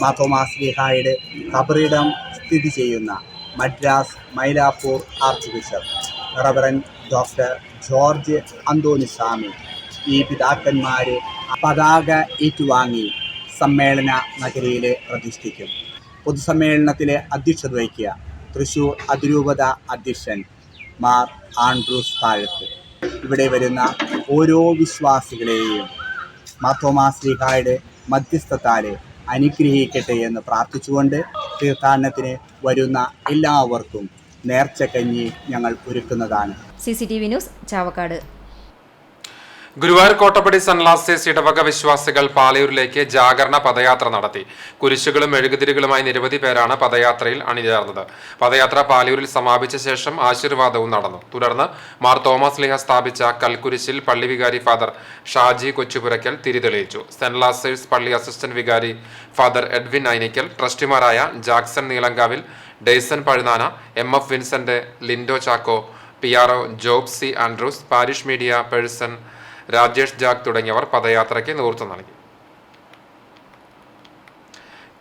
മാർത്തോമാ ശ്ലീഹായുടെ ഖബറിടം സ്ഥിതി ചെയ്യുന്ന Madras Mylapore archbishop reverend doctor George Antony Samy ഈ പിതാക്കന്മാരെ പതാക ഏറ്റുവാങ്ങി സമ്മേളന നഗരിയിൽ പ്രതിഷ്ഠിക്കും. പൊതുസമ്മേളനത്തിലെ അധ്യക്ഷത വഹിക്കുക തൃശൂർ അതിരൂപത അധ്യക്ഷൻ മാർ ആൻഡ്രൂസ് താഴത്ത്. ഇവിടെ വരുന്ന ഓരോ വിശ്വാസികളെയും മാർത്തോമാ ശ്ലീഹായുടെ മധ്യസ്ഥത്താലെ അനുഗ്രഹിക്കട്ടെ എന്ന് പ്രാർത്ഥിച്ചുകൊണ്ട് തീർത്ഥാടനത്തിന് വരുന്ന എല്ലാവർക്കും നേർച്ചക്കഞ്ഞി ഞങ്ങൾ ഒരുക്കുന്നതാണ്. CCTV news Chavakkad. Guruvayur Kottappadi Saint Lazarus ഇടവക വിശ്വാസികൾ പാലയൂരിലേക്ക് ജാഗരണ പദയാത്ര നടത്തി. കുരിശുകളും മെഴുകുതിരികളുമായി നിരവധി പേരാണ് പദയാത്രയിൽ അണിചേർന്നത്. പദയാത്ര പാലയൂരിൽ സമാപിച്ച ശേഷം ആശീർവാദവും നടന്നു. തുടർന്ന് മാർ തോമസ് ലീഹ സ്ഥാപിച്ച കൽക്കുരിശിൽ പള്ളി വികാരി ഫാദർ ഷാജി കൊച്ചുപുരയ്ക്കൽ തിരിതെളിയിച്ചു. സെന്റ് ലാസേഴ്സ് പള്ളി അസിസ്റ്റന്റ് വികാരി ഫാദർ എഡ്വിൻ ഐനിക്കൽ, ട്രസ്റ്റിമാരായ Jackson Neelankavil, Dayson Pazhunana, MF Vincent, Lindo Chacko, PRO Job C Andrews, parish media person Rajesh Jag തുടങ്ങിയവർ പദയാത്രയ്ക്ക് നേതൃത്വം നൽകി.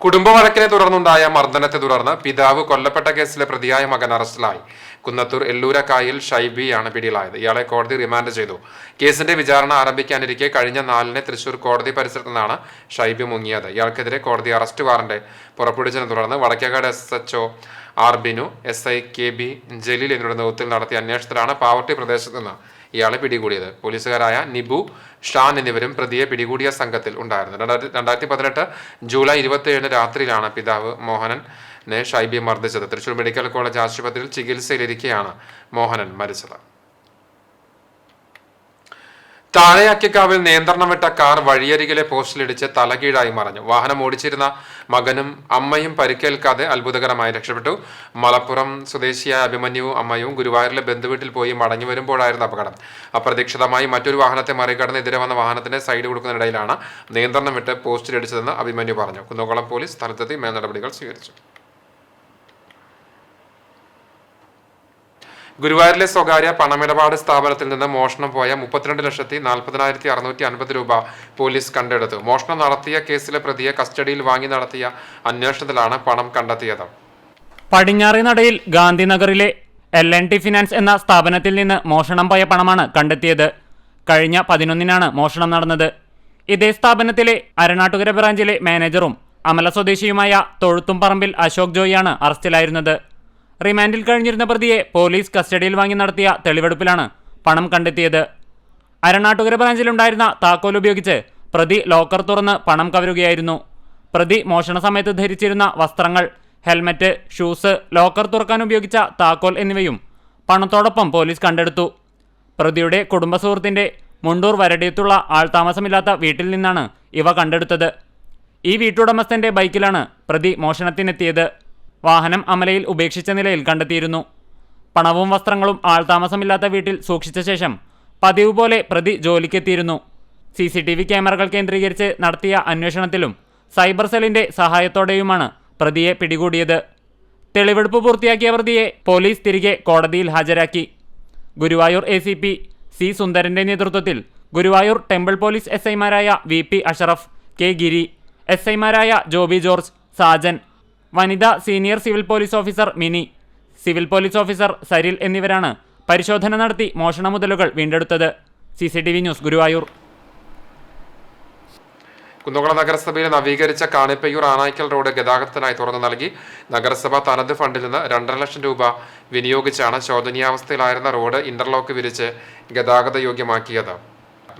കുടുംബ വഴക്കിനെ തുടർന്നുണ്ടായ മർദ്ദനത്തെ തുടർന്ന് പിതാവ് കൊല്ലപ്പെട്ട കേസിലെ പ്രതിയായ മകൻ അറസ്റ്റിലായി. കുന്നത്തൂർ എല്ലൂരക്കായിൽ ഷൈബിയാണ് പിടിയിലായത്. ഇയാളെ കോടതി റിമാൻഡ് ചെയ്തു. കേസിന്റെ വിചാരണ ആരംഭിക്കാനിരിക്കെ കഴിഞ്ഞ 4-ന് തൃശൂർ കോടതി പരിസരത്ത് നിന്നാണ് ഷൈബി മുങ്ങിയത്. ഇയാൾക്കെതിരെ കോടതി അറസ്റ്റ് വാറന്റ് പുറപ്പെടുവിച്ചതിനെ തുടർന്ന് Vadakkekad SHO R Binu, SI KB Jaleel എന്നിവരുടെ നേതൃത്വത്തിൽ നടത്തിയ അന്വേഷണത്തിലാണ് പാവർട്ടി പ്രദേശത്ത് നിന്ന് ഇയാളെ പിടികൂടിയത്. പോലീസുകാരായ നിബു, ഷാൻ എന്നിവരും പ്രതിയെ പിടികൂടിയ സംഘത്തിൽ ഉണ്ടായിരുന്നു. 2018 ജൂലൈ 27 രാത്രിയിലാണ് പിതാവ് മോഹനനെ ഷൈബി മർദ്ദിച്ചത്. തൃശൂർ മെഡിക്കൽ കോളേജ് ആശുപത്രിയിൽ ചികിത്സയിലിരിക്കെയാണ് മോഹനൻ മരിച്ചത്. താഴെയാക്കിക്കാവിൽ നിയന്ത്രണം വിട്ട കാർ വഴിയരികിലെ പോസ്റ്റിലിടിച്ച് തലകീഴായി മറിഞ്ഞു. വാഹനം ഓടിച്ചിരുന്ന മകനും അമ്മയും പരിക്കേൽക്കാതെ അത്ഭുതകരമായി രക്ഷപ്പെട്ടു. മലപ്പുറം സ്വദേശിയായ അഭിമന്യുവും അമ്മയും ഗുരുവായൂരിലെ ബന്ധുവീട്ടിൽ പോയി മടങ്ങി വരുമ്പോഴായിരുന്നു അപകടം. അപ്രതീക്ഷിതമായി മറ്റൊരു വാഹനത്തെ മറികടന്ന് എതിരെ വന്ന വാഹനത്തിന്റെ സൈഡ് കൊടുക്കുന്നതിനിടയിലാണ് നിയന്ത്രണം വിട്ട് പോസ്റ്റിലിടിച്ചതെന്ന് അഭിമന്യു പറഞ്ഞു. കുന്നംകുളം പോലീസ് സ്ഥലത്തെത്തി മേൽ നടപടികൾ സ്വീകരിച്ചു. ഗുരുവായൂരിലെ സ്വകാര്യ പണമിടപാട് സ്ഥാപനത്തിൽ നിന്ന് മോഷണം പോയ 32,40,650 രൂപ പോലീസ് കണ്ടെടുത്തു. മോഷണം നടത്തിയ കേസിലെ പ്രതിയെ കസ്റ്റഡിയിൽ വാങ്ങി നടത്തിയ അന്വേഷണത്തിലാണ് പണം കണ്ടെത്തിയത്. പടിഞ്ഞാറേ നടയിൽ ഗാന്ധിനഗറിലെ LNT ഫിനാൻസ് എന്ന സ്ഥാപനത്തിൽ നിന്ന് മോഷണം പോയ പണമാണ് കണ്ടെത്തിയത്. കഴിഞ്ഞ 11-നാണ് മോഷണം നടന്നത്. ഇതേ സ്ഥാപനത്തിലെ അരണാട്ടുകര ബ്രാഞ്ചിലെ മാനേജറും അമല സ്വദേശിയുമായ തൊഴുത്തുംപറമ്പിൽ അശോക് ജോയിയാണ് അറസ്റ്റിലായിരുന്നത്. റിമാൻഡിൽ കഴിഞ്ഞിരുന്ന പ്രതിയെ പോലീസ് കസ്റ്റഡിയിൽ വാങ്ങി നടത്തിയ തെളിവെടുപ്പിലാണ് പണം കണ്ടെത്തിയത്. അരണാട്ടുകര ബ്രാഞ്ചിലുണ്ടായിരുന്ന താക്കോൽ ഉപയോഗിച്ച് പ്രതി ലോക്കർ തുറന്ന് പണം കവരുകയായിരുന്നു. പ്രതി മോഷണ സമയത്ത് ധരിച്ചിരുന്ന വസ്ത്രങ്ങൾ, ഹെൽമറ്റ്, ഷൂസ്, ലോക്കർ തുറക്കാൻ ഉപയോഗിച്ച താക്കോൽ എന്നിവയും പണത്തോടൊപ്പം പോലീസ് കണ്ടെടുത്തു. പ്രതിയുടെ കുടുംബസുഹൃത്തിന്റെ മുണ്ടൂർ വരടിയത്തുള്ള ആൾതാമസമില്ലാത്ത വീട്ടിൽ നിന്നാണ് ഇവ കണ്ടെടുത്തത്. ഈ വീട്ടുടമസ്ഥന്റെ ബൈക്കിലാണ് പ്രതി മോഷണത്തിനെത്തിയത്. വാഹനം അമലയിൽ ഉപേക്ഷിച്ച നിലയിൽ കണ്ടെത്തിയിരുന്നു. പണവും വസ്ത്രങ്ങളും ആൾതാമസമില്ലാത്ത വീട്ടിൽ സൂക്ഷിച്ച ശേഷം പതിവ് പോലെ പ്രതി ജോലിക്കെത്തിയിരുന്നു. CCTV ക്യാമറകൾ കേന്ദ്രീകരിച്ച് നടത്തിയ അന്വേഷണത്തിലും സൈബർ സെല്ലിന്റെ സഹായത്തോടെയുമാണ് പ്രതിയെ പിടികൂടിയത്. തെളിവെടുപ്പ് പൂർത്തിയാക്കിയ പ്രതിയെ പോലീസ് തിരികെ കോടതിയിൽ ഹാജരാക്കി. Guruvayur ACP C. സുന്ദരന്റെ നേതൃത്വത്തിൽ ഗുരുവായൂർ ടെമ്പിൾ പോലീസ് SI-മാരായ VP അഷറഫ്, K. ഗിരി, SI-മാരായ ജോബി ജോർജ്, സാജൻ, വനിതാ senior civil police officer Mini, civil police officer Saril എന്നിവരാണ് പരിശോധന നടത്തി മോഷണ മുതലുകൾ വീണ്ടെടുത്തത്. CCTV news, Guruvayur. കുന്നംകുളം നഗരസഭയിൽ നവീകരിച്ച കാണിപ്പയ്യൂർ ആനായ്ക്കൽ റോഡ് ഗതാഗതത്തിനായി തുറന്നു നൽകി. നഗരസഭ തനത് ഫണ്ടിൽ നിന്ന് 2.5 ലക്ഷം രൂപ വിനിയോഗിച്ചാണ് ശോചനീയാവസ്ഥയിലായിരുന്ന റോഡ് ഇന്റർലോക്ക് വിരിച്ച് ഗതാഗത യോഗ്യമാക്കിയത്.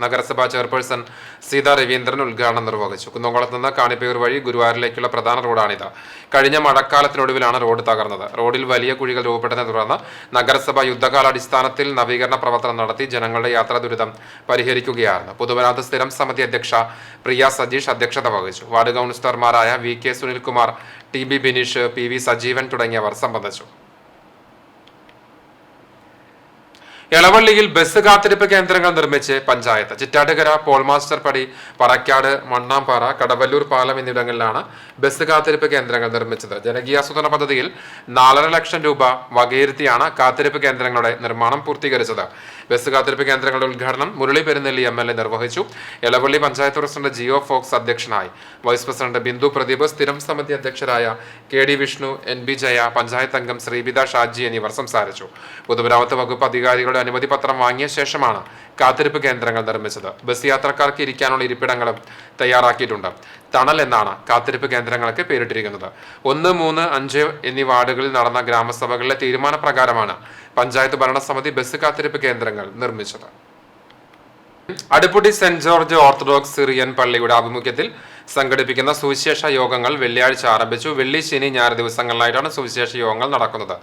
നഗരസഭാ ചെയർപേഴ്സൺ സീതാ രവീന്ദ്രൻ ഉദ്ഘാടനം നിർവഹിച്ചു. കുന്നംകുളത്ത് നിന്ന് കാണിപ്പയ്യൂർ വഴി ഗുരുവായൂരിലേക്കുള്ള പ്രധാന റോഡാണിത്. കഴിഞ്ഞ മഴക്കാലത്തിനൊടുവിലാണ് റോഡ് തകർന്നത്. റോഡിൽ വലിയ കുഴികൾ രൂപപ്പെട്ടതിനെ തുടർന്ന് നഗരസഭ യുദ്ധകാലാടിസ്ഥാനത്തിൽ നവീകരണ പ്രവർത്തനം നടത്തി ജനങ്ങളുടെ യാത്രാ ദുരിതം പരിഹരിക്കുകയായിരുന്നു. പൊതുമരാമത്ത് സ്ഥിരം സമിതി അധ്യക്ഷ പ്രിയ സജീഷ് അധ്യക്ഷത വഹിച്ചു. വാർഡ് കൗൺസിലർമാരായ VK Sunilkumar, TB Bineesh, PV Sajeevan തുടങ്ങിയവർ സംബന്ധിച്ചു. എളവള്ളിയിൽ ബസ് കാത്തിരിപ്പ് കേന്ദ്രങ്ങൾ നിർമ്മിച്ച് പഞ്ചായത്ത്. ചിറ്റാട്ടുകര, പോൾമാസ്റ്റർ പടി, പറക്കാട്, മണ്ണാംപാറ, കടവല്ലൂർ പാലം എന്നിവിടങ്ങളിലാണ് ബസ് കാത്തിരിപ്പ് കേന്ദ്രങ്ങൾ നിർമ്മിച്ചത്. ജനകീയാസൂത്രണ പദ്ധതിയിൽ 4.5 ലക്ഷം രൂപ വകയിരുത്തിയാണ് കാത്തിരിപ്പ് കേന്ദ്രങ്ങളുടെ നിർമ്മാണം പൂർത്തീകരിച്ചത്. ബസ് കാത്തിരിപ്പ് കേന്ദ്രങ്ങളുടെ ഉദ്ഘാടനം മുരളി പെരുന്നെല്ലി MLA നിർവഹിച്ചു. എളവള്ളി പഞ്ചായത്ത് പ്രസിഡന്റ് ജിയോ ഫോക്സ് അധ്യക്ഷനായി. വൈസ് പ്രസിഡന്റ് ബിന്ദു പ്രദീപ്, സ്ഥിരം സമിതി അധ്യക്ഷരായ KD വിഷ്ണു, NB ജയ, പഞ്ചായത്ത് അംഗം ശ്രീവിത ഷാജി എന്നിവർ സംസാരിച്ചു. പൊതുമരാമത്ത് വകുപ്പ് അധികാരികളുടെ അനുമതി പത്രം വാങ്ങിയ ശേഷമാണ് കാത്തിരിപ്പ് കേന്ദ്രങ്ങൾ നിർമ്മിച്ചത്. ബസ് യാത്രക്കാർക്ക് ഇരിക്കാനുള്ള ഇരിപ്പിടങ്ങളും തയ്യാറാക്കിയിട്ടുണ്ട്. തണൽ എന്നാണ് കാത്തിരിപ്പ് കേന്ദ്രങ്ങൾക്ക് പേരിട്ടിരിക്കുന്നത്. 1, 3, 5 എന്നീ വാർഡുകളിൽ നടന്ന ഗ്രാമസഭകളിലെ തീരുമാനപ്രകാരമാണ് പഞ്ചായത്ത് ഭരണസമിതി ബസ് കാത്തിരിപ്പ് കേന്ദ്രങ്ങൾ നിർമ്മിച്ചത്. Aduputty saint George orthodox Syrian പള്ളിയുടെ ആഭിമുഖ്യത്തിൽ സംഘടിപ്പിക്കുന്ന സുവിശേഷ യോഗങ്ങൾ വെള്ളിയാഴ്ച ആരംഭിച്ചു. വെള്ളി, ശനി, ഞായർ ദിവസങ്ങളിലായിട്ടാണ് സുവിശേഷ യോഗങ്ങൾ നടക്കുന്നത്.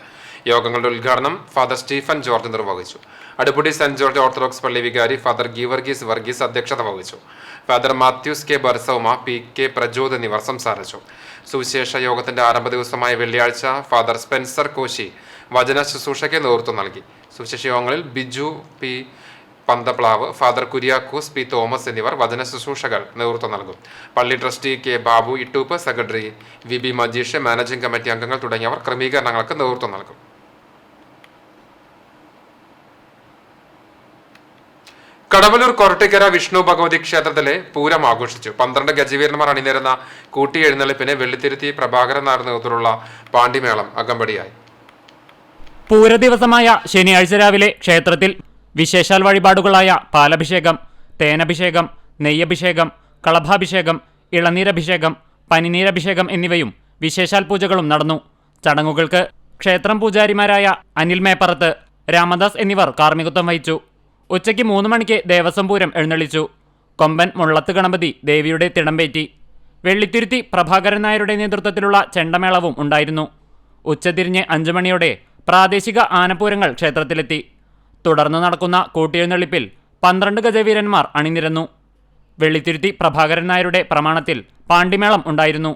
യോഗങ്ങളുടെ ഉദ്ഘാടനം ഫാദർ സ്റ്റീഫൻ ജോർജ് നിർവഹിച്ചു. അടുപ്പുട്ടി സെന്റ് ജോർജ് ഓർത്തഡോക്സ് പള്ളി വികാരി ഫാദർ ഗീവർഗീസ് വർഗീസ് അധ്യക്ഷത വഹിച്ചു. Father Mathews K. ബർസൗമ, PK Prajod എന്നിവർ സംസാരിച്ചു. സുവിശേഷ യോഗത്തിന്റെ ആരംഭ ദിവസമായ വെള്ളിയാഴ്ച ഫാദർ സ്പെൻസർ കോശി വചന ശുശ്രൂഷയ്ക്ക് നേതൃത്വം നൽകി. സുവിശേഷ യോഗങ്ങളിൽ Biju P. Panthaplavu, father Kuriakose P. Thomas എന്നിവർ വചന ശുശ്രൂഷകൾ നേതൃത്വം നൽകും. പള്ളി trustee K. Babu Ittoop, secretary VB Majeesh, managing committee അംഗങ്ങൾ തുടങ്ങിയവർ ക്രമീകരണങ്ങൾക്ക് നേതൃത്വം നൽകും. കടവല്ലൂർ കൊരട്ടിക്കര വിഷ്ണു ഭഗവതി ക്ഷേത്രത്തിലെ പൂരം ആഘോഷിച്ചു. 12 ഗജവീരന്മാർ അണിനിരുന്ന കൂട്ടിയെഴുന്നള്ളിപ്പിന് വെള്ളിത്തിരുത്തി പ്രഭാകരൻ നായർ നേതൃത്വത്തിലുള്ള പാണ്ടിമേളം അകമ്പടിയായി. പൂരദിവസമായ ശനിയാഴ്ച രാവിലെ ക്ഷേത്രത്തിൽ വിശേഷാൽ വഴിപാടുകളായ പാലഭിഷേകം, തേനഭിഷേകം, നെയ്യഭിഷേകം, കളഭാഭിഷേകം, ഇളനീരഭിഷേകം, പനിനീരഭിഷേകം എന്നിവയും വിശേഷാൽ പൂജകളും നടന്നു. ചടങ്ങുകൾക്ക് ക്ഷേത്രം പൂജാരിമാരായ അനിൽ മേപ്പറത്ത്, രാമദാസ് എന്നിവർ കാർമ്മികത്വം വഹിച്ചു. ഉച്ചയ്ക്ക് 3 മണിക്ക് ദേവസ്വം പൂരം എഴുന്നള്ളിച്ചു. കൊമ്പൻ മുള്ളത്ത് ഗണപതി ദേവിയുടെ തിടമ്പേറ്റി. വെള്ളിത്തിരുത്തി പ്രഭാകരൻ നായരുടെ നേതൃത്വത്തിലുള്ള ചെണ്ടമേളവും ഉണ്ടായിരുന്നു. ഉച്ചതിരിഞ്ഞ് 5 മണിയോടെ പ്രാദേശിക ആനപ്പൂരങ്ങൾ ക്ഷേത്രത്തിലെത്തി. തുടർന്ന് നടക്കുന്ന കൂട്ടിയെഴുന്നള്ളിപ്പിൽ 12 ഗജവീരന്മാർ അണിനിരന്നു. വെള്ളിത്തിരുത്തി പ്രഭാകരൻ നായരുടെ പ്രമാണത്തിൽ പാണ്ടിമേളം ഉണ്ടായിരുന്നു.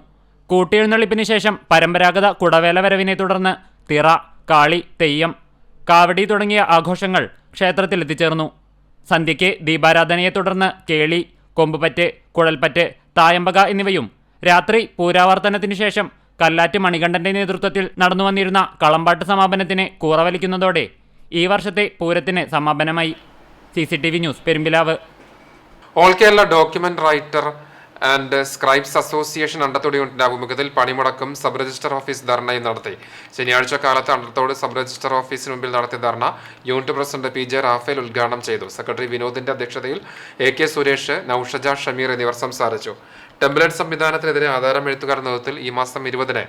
കൂട്ടിയെഴുന്നള്ളിപ്പിന് ശേഷം പരമ്പരാഗത കുടവേല വരവിനെ തുടർന്ന് തിറ, കാളി, തെയ്യം, കാവടി തുടങ്ങിയ ആഘോഷങ്ങൾ ക്ഷേത്രത്തിൽ എത്തിച്ചേർന്നു. സന്ധ്യയ്ക്ക് ദീപാരാധനയെ തുടർന്ന് കേളി, കൊമ്പുപറ്റ്, കുഴൽപ്പറ്റ്, തായമ്പക എന്നിവയും രാത്രി പൂരാവർത്തനത്തിനു ശേഷം കല്ലാറ്റ് മണികണ്ഠന്റെ നേതൃത്വത്തിൽ നടന്നുവന്നിരുന്ന കളമ്പാട്ട് സമാപനത്തിന് കൂറവലിക്കുന്നതോടെ ഈ വർഷത്തെ പൂരത്തിന് സമാപനമായി. CCTV news, Perumpilavu. All Kerala document writer and scribes association Andathode യൂണിറ്റിന്റെ ആഭിമുഖ്യത്തിൽ പണിമുടക്കും സബ് രജിസ്റ്റർ ഓഫീസ് ധർണയും നടത്തി. ശനിയാഴ്ച കാലത്ത് അണ്ടത്തോട് സബ് രജിസ്റ്റർ ഓഫീസിന് മുമ്പിൽ നടത്തിയ ധർണ യൂണിറ്റ് പ്രസിഡന്റ് PJ റാഫേൽ ഉദ്ഘാടനം ചെയ്തു. സെക്രട്ടറി വിനോദിന്റെ അധ്യക്ഷതയിൽ AK സുരേഷ്, നൌഷജ ഷമീർ എന്നിവർ സംസാരിച്ചു. ടെംപ്ലേറ്റ് സംവിധാനത്തിനെതിരെ ആധാരം എഴുത്തുകാരുടെ നേതൃത്വത്തിൽ ഈ മാസം 20-ന്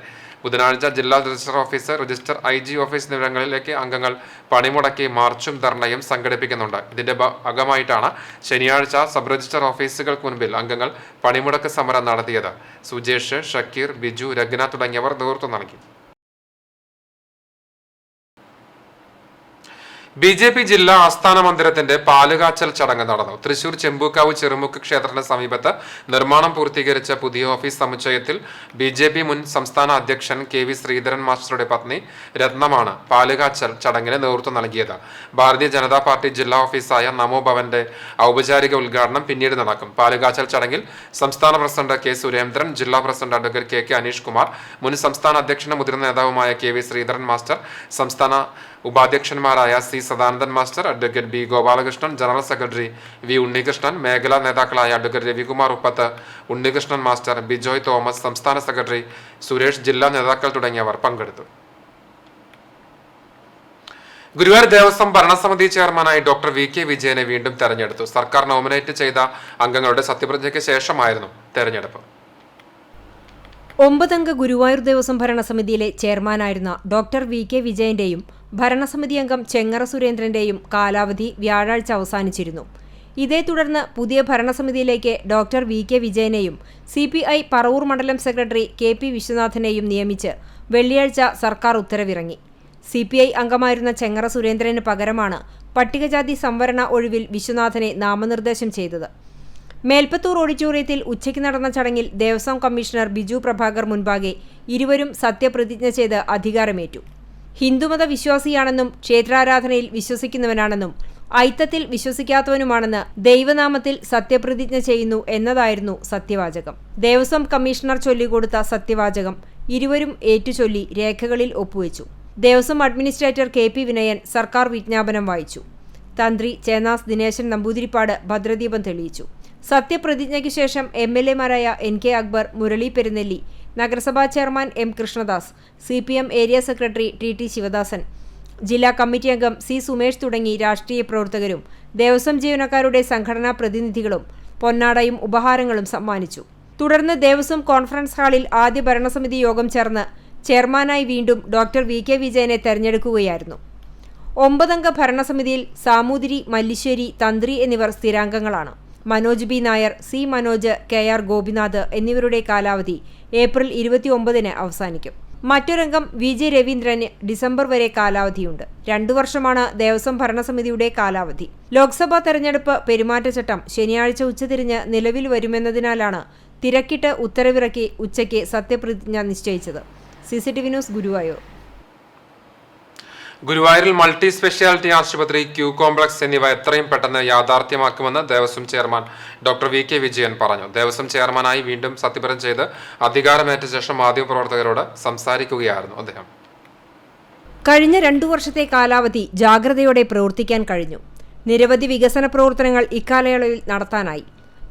ബുധനാഴ്ച ജില്ലാ register office, register IG office എന്നിവിടങ്ങളിലേക്ക് അംഗങ്ങൾ പണിമുടക്കി മാർച്ചും ധർണയും സംഘടിപ്പിക്കുന്നുണ്ട്. ഇതിന്റെ ഭാഗമായിട്ടാണ് ശനിയാഴ്ച സബ് രജിസ്റ്റർ ഓഫീസുകൾക്ക് മുൻപിൽ അംഗങ്ങൾ പണിമുടക്ക് സമരം നടത്തിയത്. സുജേഷ്, ഷക്കീർ, ബിജു, രഗ്ന തുടങ്ങിയവർ നേതൃത്വം നൽകി. BJP ജില്ലാ ആസ്ഥാന മന്ദിരത്തിന്റെ പാലുകാച്ചൽ ചടങ്ങ് നടന്നു. തൃശൂർ ചെമ്പൂക്കാവ് ചെറുമുക്ക് ക്ഷേത്രത്തിന് സമീപത്ത് നിർമ്മാണം പൂർത്തീകരിച്ച പുതിയ ഓഫീസ് സമുച്ചയത്തിൽ BJP മുൻ സംസ്ഥാന അധ്യക്ഷൻ KV ശ്രീധരൻ മാസ്റ്ററുടെ പത്നി രത്നമാണ് പാലുകാച്ചൽ ചടങ്ങിന് നേതൃത്വം നൽകിയത്. ഭാരതീയ ജനതാ പാർട്ടി ജില്ലാ ഓഫീസായ നമോ ഭവന്റെ ഔപചാരിക ഉദ്ഘാടനം പിന്നീട് നടക്കും. പാലുകാച്ചൽ ചടങ്ങിൽ സംസ്ഥാന പ്രസിഡന്റ് K സുരേന്ദ്രൻ, ജില്ലാ president advocate KK Aneesh Kumar, മുൻ സംസ്ഥാന അധ്യക്ഷനും മുതിർന്ന നേതാവുമായ KV ശ്രീധരൻ മാസ്റ്റർ, സംസ്ഥാന ഉപാധ്യക്ഷന്മാരായ C Sadanandan master, advocate B Gopalakrishnan, general secretary V Unnikrishnan, മേഖലാ നേതാക്കളായ advocate Ravikumar Uppath, Unnikrishnan master, Bijoy Thomas, സംസ്ഥാന സെക്രട്ടറി സുരേഷ്, ജില്ലാ നേതാക്കൾ തുടങ്ങിയവർ പങ്കെടുത്തു. ഗുരുവായൂർ ദേവസ്വം ഭരണസമിതി ചെയർമാനായി ഡോക്ടർ VK വിജയനെ വീണ്ടും തെരഞ്ഞെടുത്തു. സർക്കാർ നോമിനേറ്റ് ചെയ്ത അംഗങ്ങളുടെ സത്യപ്രതിജ്ഞയ്ക്ക് ശേഷമായിരുന്നു തെരഞ്ഞെടുപ്പ്. 9 അംഗ ഗുരുവായൂർ ദേവസ്വം ഭരണസമിതിയിലെ ചെയർമാനായിരുന്ന ഡോക്ടർ VK വിജയന്റെയും ഭരണസമിതി അംഗം ചെങ്ങറ സുരേന്ദ്രന്റെയും കാലാവധി വ്യാഴാഴ്ച അവസാനിച്ചിരുന്നു. ഇതേ തുടർന്ന് പുതിയ ഭരണസമിതിയിലേക്ക് ഡോക്ടർ VK വിജയനെയും CPI പറവൂർ മണ്ഡലം സെക്രട്ടറി KP വിശ്വനാഥനെയും നിയമിച്ച് വെള്ളിയാഴ്ച സർക്കാർ ഉത്തരവിറങ്ങി. CPI അംഗമായിരുന്ന ചെങ്ങറ സുരേന്ദ്രന് പകരമാണ് പട്ടികജാതി സംവരണ ഒഴിവിൽ വിശ്വനാഥനെ നാമനിർദ്ദേശം ചെയ്തത്. മേൽപ്പത്തൂർ ഓഡിറ്റോറിയത്തിൽ ഉച്ചയ്ക്ക് നടന്ന ചടങ്ങിൽ ദേവസ്വം കമ്മീഷണർ ബിജു പ്രഭാകർ മുൻപാകെ ഇരുവരും സത്യപ്രതിജ്ഞ ചെയ്ത് അധികാരമേറ്റു. ഹിന്ദുമത വിശ്വാസിയാണെന്നും ക്ഷേത്രാരാധനയിൽ വിശ്വസിക്കുന്നവനാണെന്നും ഐത്തത്തിൽ വിശ്വസിക്കാത്തവനുമാണെന്ന് ദൈവനാമത്തിൽ സത്യപ്രതിജ്ഞ ചെയ്യുന്നു എന്നതായിരുന്നു സത്യവാചകം. ദേവസ്വം കമ്മീഷണർ ചൊല്ലിക്കൊടുത്ത സത്യവാചകം ഇരുവരും ഏറ്റുചൊല്ലി രേഖകളിൽ ഒപ്പുവെച്ചു. ദേവസ്വം അഡ്മിനിസ്ട്രേറ്റർ KP വിനയൻ സർക്കാർ വിജ്ഞാപനം വായിച്ചു. തന്ത്രി ചേന്നാസ് ദിനേശൻ നമ്പൂതിരിപ്പാട് ഭദ്രദീപം തെളിയിച്ചു. സത്യപ്രതിജ്ഞയ്ക്ക് ശേഷം MLA-മാരായ NK അക്ബർ, മുരളി പെരുന്നെല്ലി, നഗരസഭാ chairman M Krishnadas, CPM area secretary TT Sivadasan, ജില്ലാ കമ്മിറ്റി അംഗം C സുമേഷ് തുടങ്ങി രാഷ്ട്രീയ പ്രവർത്തകരും ദേവസ്വം ജീവനക്കാരുടെ സംഘടനാ പ്രതിനിധികളും പൊന്നാടയും ഉപഹാരങ്ങളും സമ്മാനിച്ചു. തുടർന്ന് ദേവസ്വം കോൺഫറൻസ് ഹാളിൽ ആദ്യ ഭരണസമിതി യോഗം ചേർന്ന് ചെയർമാനായി വീണ്ടും ഡോക്ടർ VK വിജയനെ തെരഞ്ഞെടുക്കുകയായിരുന്നു. 9 അംഗ ഭരണസമിതിയിൽ സാമൂതിരി, മല്ലിശ്ശേരി, തന്ത്രി എന്നിവർ സ്ഥിരാംഗങ്ങളാണ്. Manoj B Nair, C Manoj, KR Gopinath എന്നിവരുടെ കാലാവധി ഏപ്രിൽ 29-ന് അവസാനിക്കും. മറ്റൊരംഗം VJ രവീന്ദ്രന് ഡിസംബർ വരെ കാലാവധിയുണ്ട്. 2 വർഷമാണ് ദേവസ്വം ഭരണസമിതിയുടെ കാലാവധി. ലോക്സഭാ തെരഞ്ഞെടുപ്പ് പെരുമാറ്റച്ചട്ടം ശനിയാഴ്ച ഉച്ചതിരിഞ്ഞ് നിലവിൽ വരുമെന്നതിനാലാണ് തിരക്കിട്ട് ഉത്തരവിറക്കി ഉച്ചയ്ക്ക് സത്യപ്രതിജ്ഞ നിശ്ചയിച്ചത്. CCTV news, Guruvayur. ഗുരുവായൂരിൽ മൾട്ടി സ്പെഷ്യാലിറ്റി ആശുപത്രി, Q കോംപ്ലക്സ് എന്നിവ എത്രയും പെട്ടെന്ന് യാഥാർത്ഥ്യമാക്കുമെന്ന് Devaswom chairman doctor VK Vijayan പറഞ്ഞു. ദേവസ്വം ചെയർമാനായി വീണ്ടും സത്യപ്രതിജ്ഞ ചെയ്ത് അധികാരമേറ്റ ശേഷം മാധ്യമപ്രവർത്തകരോട് സംസാരിക്കുകയായിരുന്നു അദ്ദേഹം. കഴിഞ്ഞ 2 വർഷത്തെ കാലാവധി ജാഗ്രതയോടെ പ്രവർത്തിക്കാൻ കഴിഞ്ഞു. നിരവധി വികസന പ്രവർത്തനങ്ങൾ ഇക്കാലയളവിൽ നടത്താനായി.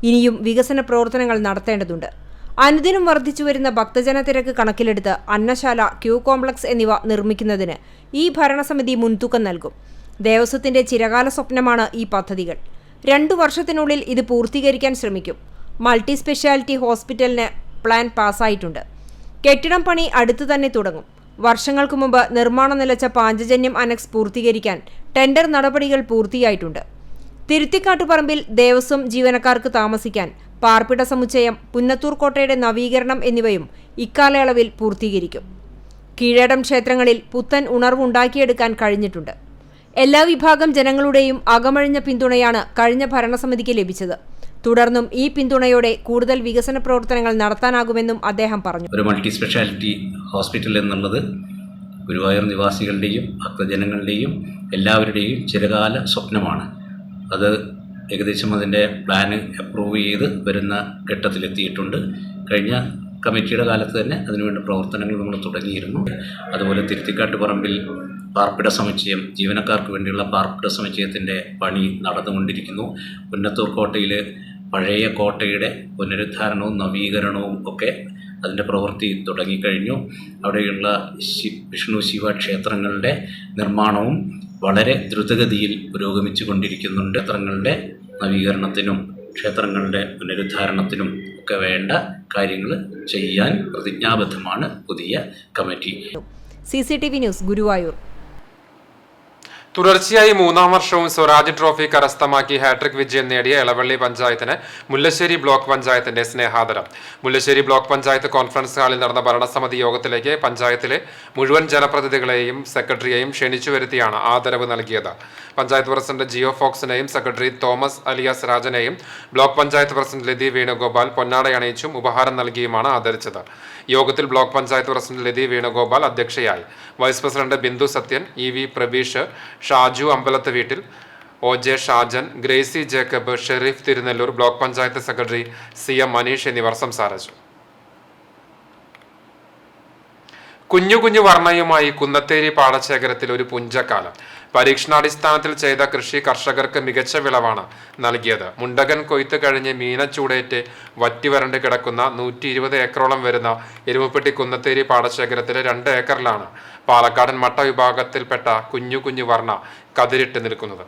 ഇനിയും വികസന പ്രവർത്തനങ്ങൾ നടത്തേണ്ടതുണ്ട്. അനുദിനം വർദ്ധിച്ചുവരുന്ന ഭക്തജന തിരക്ക് കണക്കിലെടുത്ത് അന്നശാല, Q കോംപ്ലക്സ് എന്നിവ നിർമ്മിക്കുന്നതിന് ഈ ഭരണസമിതി മുൻതൂക്കം നൽകും. ദേവസ്വത്തിന്റെ ചിരകാല സ്വപ്നമാണ് ഈ പദ്ധതികൾ. 2 വർഷത്തിനുള്ളിൽ ഇത് പൂർത്തീകരിക്കാൻ ശ്രമിക്കും. മൾട്ടി സ്പെഷ്യാലിറ്റി ഹോസ്പിറ്റലിന് പ്ലാൻ പാസ്സായിട്ടുണ്ട്. കെട്ടിടം പണി അടുത്തു തന്നെ തുടങ്ങും. വർഷങ്ങൾക്ക് മുമ്പ് നിർമ്മാണം നിലച്ച പാഞ്ചജന്യം അനക്സ് പൂർത്തീകരിക്കാൻ ടെൻഡർ നടപടികൾ പൂർത്തിയായിട്ടുണ്ട്. തിരുത്തിക്കാട്ടുപറമ്പിൽ ദേവസ്വം ജീവനക്കാർക്ക് താമസിക്കാൻ പാർപ്പിട സമുച്ചയം, പുന്നത്തൂർ കോട്ടയുടെ നവീകരണം എന്നിവയും ഇക്കാലയളവിൽ പൂർത്തീകരിക്കും. കീഴടം ക്ഷേത്രങ്ങളിൽ പുത്തൻ ഉണർവുണ്ടാക്കിയെടുക്കാൻ കഴിഞ്ഞിട്ടുണ്ട്. എല്ലാ വിഭാഗം ജനങ്ങളുടെയും അകമഴിഞ്ഞ പിന്തുണയാണ് കഴിഞ്ഞ ഭരണസമിതിക്ക് ലഭിച്ചത്. തുടർന്നും ഈ പിന്തുണയോടെ കൂടുതൽ വികസന പ്രവർത്തനങ്ങൾ നടത്താനാകുമെന്നും അദ്ദേഹം പറഞ്ഞു. ഒരു മൾട്ടി സ്പെഷ്യാലിറ്റി ഹോസ്പിറ്റൽ എന്നുള്ളത് ഗുരുവായൂർ നിവാസികളുടെയും ഭക്തജനങ്ങളുടെയും എല്ലാവരുടെയും ചിരകാല സ്വപ്നമാണ്. അത് ഏകദേശം അതിൻ്റെ പ്ലാന് അപ്രൂവ് ചെയ്ത് വരുന്ന ഘട്ടത്തിലെത്തിയിട്ടുണ്ട്. കഴിഞ്ഞ കമ്മിറ്റിയുടെ കാലത്ത് തന്നെ അതിനുവേണ്ട പ്രവർത്തനങ്ങൾ നമ്മൾ തുടങ്ങിയിരുന്നു. അതുപോലെ തിരുത്തിക്കാട്ടുപറമ്പിൽ പാർപ്പിട സമുച്ചയം, ജീവനക്കാർക്ക് വേണ്ടിയുള്ള പാർപ്പിട സമുച്ചയത്തിൻ്റെ പണി നടന്നുകൊണ്ടിരിക്കുന്നു. പുന്നത്തൂർ കോട്ടയിൽ പഴയ കോട്ടയുടെ പുനരുദ്ധാരണവും നവീകരണവും ഒക്കെ അതിൻ്റെ പ്രവൃത്തി തുടങ്ങിക്കഴിഞ്ഞു. അവിടെയുള്ള വിഷ്ണു ശിവ ക്ഷേത്രങ്ങളുടെ നിർമ്മാണവും വളരെ ദ്രുതഗതിയിൽ പുരോഗമിച്ചു കൊണ്ടിരിക്കുന്നുണ്ട്. ക്ഷേത്രങ്ങളുടെ നവീകരണത്തിനും ക്ഷേത്രങ്ങളുടെ പുനരുദ്ധാരണത്തിനും ഒക്കെ വേണ്ട കാര്യങ്ങൾ ചെയ്യാൻ പ്രതിജ്ഞാബദ്ധമാണ് പുതിയ കമ്മിറ്റി. CCTV news, Guruvayur. തുടർച്ചയായി 3-ാം വർഷവും സ്വരാജ് ട്രോഫി കരസ്ഥമാക്കി ഹാട്രിക് വിജയം നേടിയ എളവള്ളി പഞ്ചായത്തിന് മുല്ലശ്ശേരി ബ്ലോക്ക് പഞ്ചായത്തിന്റെ സ്നേഹാദരം. മുല്ലശ്ശേരി ബ്ലോക്ക് പഞ്ചായത്ത് കോൺഫറൻസ് ഹാളിൽ നടന്ന ഭരണസമിതി യോഗത്തിലേക്ക് പഞ്ചായത്തിലെ മുഴുവൻ ജനപ്രതിനിധികളെയും സെക്രട്ടറിയെയും ക്ഷണിച്ചു വരുത്തിയാണ് ആദരവ് നൽകിയത്. പഞ്ചായത്ത് പ്രസിഡന്റ് ജിയോ ഫോക്സിനെയും സെക്രട്ടറി തോമസ് അലിയാസ് രാജനെയും ബ്ലോക്ക് പഞ്ചായത്ത് പ്രസിഡന്റ് ലതി വേണുഗോപാൽ പൊന്നാടയണിയിച്ചും ഉപഹാരം നൽകിയുമാണ് ആദരിച്ചത്. യോഗത്തിൽ ബ്ലോക്ക് പഞ്ചായത്ത് പ്രസിഡന്റ് ലതി വേണുഗോപാൽ അധ്യക്ഷയായി. Vice president Bindu Sathyan, EV Prabeesh, Shaju Ambalath വീട്ടിൽ, OJ Shajan, Gracy Jacob, Sherif Thirunellur, block panchayat secretary CM Manish എന്നിവർ സംസാരിച്ചു. കുഞ്ഞു വർണ്ണയുമായി കുന്നത്തേരി പാടശേഖരത്തിൽ ഒരു പുഞ്ചക്കാലം. പരീക്ഷണാടിസ്ഥാനത്തിൽ ചെയ്ത കൃഷി കർഷകർക്ക് മികച്ച വിളവാണ് നൽകിയത്. മുണ്ടകൻ കൊയ്ത്ത് കഴിഞ്ഞ് മീനച്ചൂടേറ്റ് വറ്റിവരണ്ട് കിടക്കുന്ന 120 ഏക്കറോളം വരുന്ന എരുമപ്പെട്ടി കുന്നത്തേരി പാടശേഖരത്തിലെ 2 ഏക്കറിലാണ് പാലക്കാടൻ മട്ട വിഭാഗത്തിൽപ്പെട്ട കുഞ്ഞു വർണ്ണ കതിരിട്ട് നിൽക്കുന്നത്.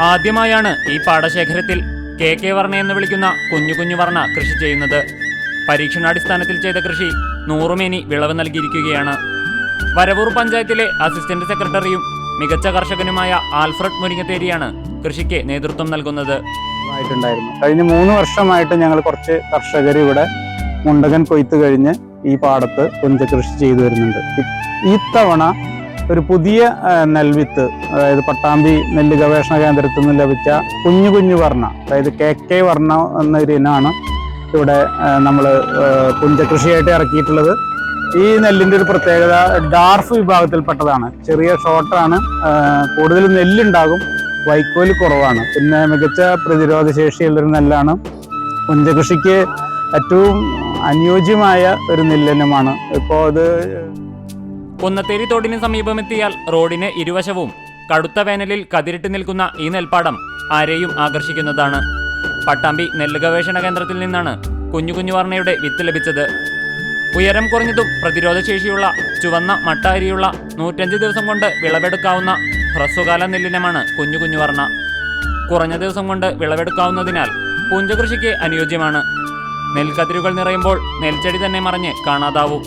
ആദ്യമായാണ് ഈ പാടശേഖരത്തിൽ KK വർണ്ണ എന്ന് വിളിക്കുന്ന കുഞ്ഞു വർണ്ണ കൃഷി ചെയ്യുന്നത്. പരീക്ഷണാടിസ്ഥാനത്തിൽ ചെയ്ത കൃഷി 100 മേനി വിളവ് നൽകിയിരിക്കുകയാണ്. വരവൂർ പഞ്ചായത്തിലെ അസിസ്റ്റന്റ് സെക്രട്ടറിയും മികച്ച കർഷകനുമായ ആൽഫ്രഡ് മുരിങ്ങത്തേരിയാണ് കൃഷിക്ക് നേതൃത്വം നൽകുന്നത്. കഴിഞ്ഞ 3 വർഷമായിട്ട് ഞങ്ങൾ കുറച്ച് കർഷകർ ഇവിടെ മുണ്ടകൻ കൊയ്ത്ത് കഴിഞ്ഞ് ഈ പാടത്ത് പുഞ്ചകൃഷി ചെയ്തു വരുന്നുണ്ട്. ഈ തവണ ഒരു പുതിയ നെൽവിത്ത്, അതായത് പട്ടാമ്പി നെല്ല് ഗവേഷണ കേന്ദ്രത്തിൽ നിന്ന് ലഭിച്ച കുഞ്ഞു വർണ്ണ, അതായത് KK വർണ്ണ എന്നൊരു ഇനമാണ് ഇവിടെ നമ്മൾ പുഞ്ചകൃഷിയായിട്ട് ഇറക്കിയിട്ടുള്ളത്. ഈ നെല്ലിൻ്റെ ഒരു പ്രത്യേകത ഡാർഫ് വിഭാഗത്തിൽപ്പെട്ടതാണ്. ചെറിയ ഷോർട്ടാണ്, കൂടുതൽ നെല്ലുണ്ടാകും, വൈക്കോല് കുറവാണ്, പിന്നെ മികച്ച പ്രതിരോധ ശേഷിയുള്ളൊരു നെല്ലാണ്. പുഞ്ചകൃഷിക്ക് ഏറ്റവും അനുയോജ്യമായ ഒരു നെല്ലിനമാണ്. ഇപ്പോൾ ഇത് കുന്നത്തേരി തോടിന് സമീപമെത്തിയാൽ റോഡിന് ഇരുവശവും കടുത്ത വേനലിൽ കതിരിട്ട് നിൽക്കുന്ന ഈ നെൽപ്പാടം ആരെയും ആകർഷിക്കുന്നതാണ്. പട്ടാമ്പി നെല്ല് ഗവേഷണ കേന്ദ്രത്തിൽ നിന്നാണ് കുഞ്ഞു വർണ്ണയുടെ വിത്ത് ലഭിച്ചത്. ഉയരം കുറഞ്ഞതും പ്രതിരോധശേഷിയുള്ള ചുവന്ന മട്ട അരിയുള്ള 105 ദിവസം കൊണ്ട് വിളവെടുക്കാവുന്ന ഹ്രസ്വകാല നെല്ലിനമാണ് കുഞ്ഞു വർണ്ണ. കുറഞ്ഞ ദിവസം കൊണ്ട് വിളവെടുക്കാവുന്നതിനാൽ പുഞ്ചകൃഷിക്ക് അനുയോജ്യമാണ്. നെൽക്കതിരുകൾ നിറയുമ്പോൾ നെൽച്ചെടി തന്നെ മറിഞ്ഞ് കാണാതാവും.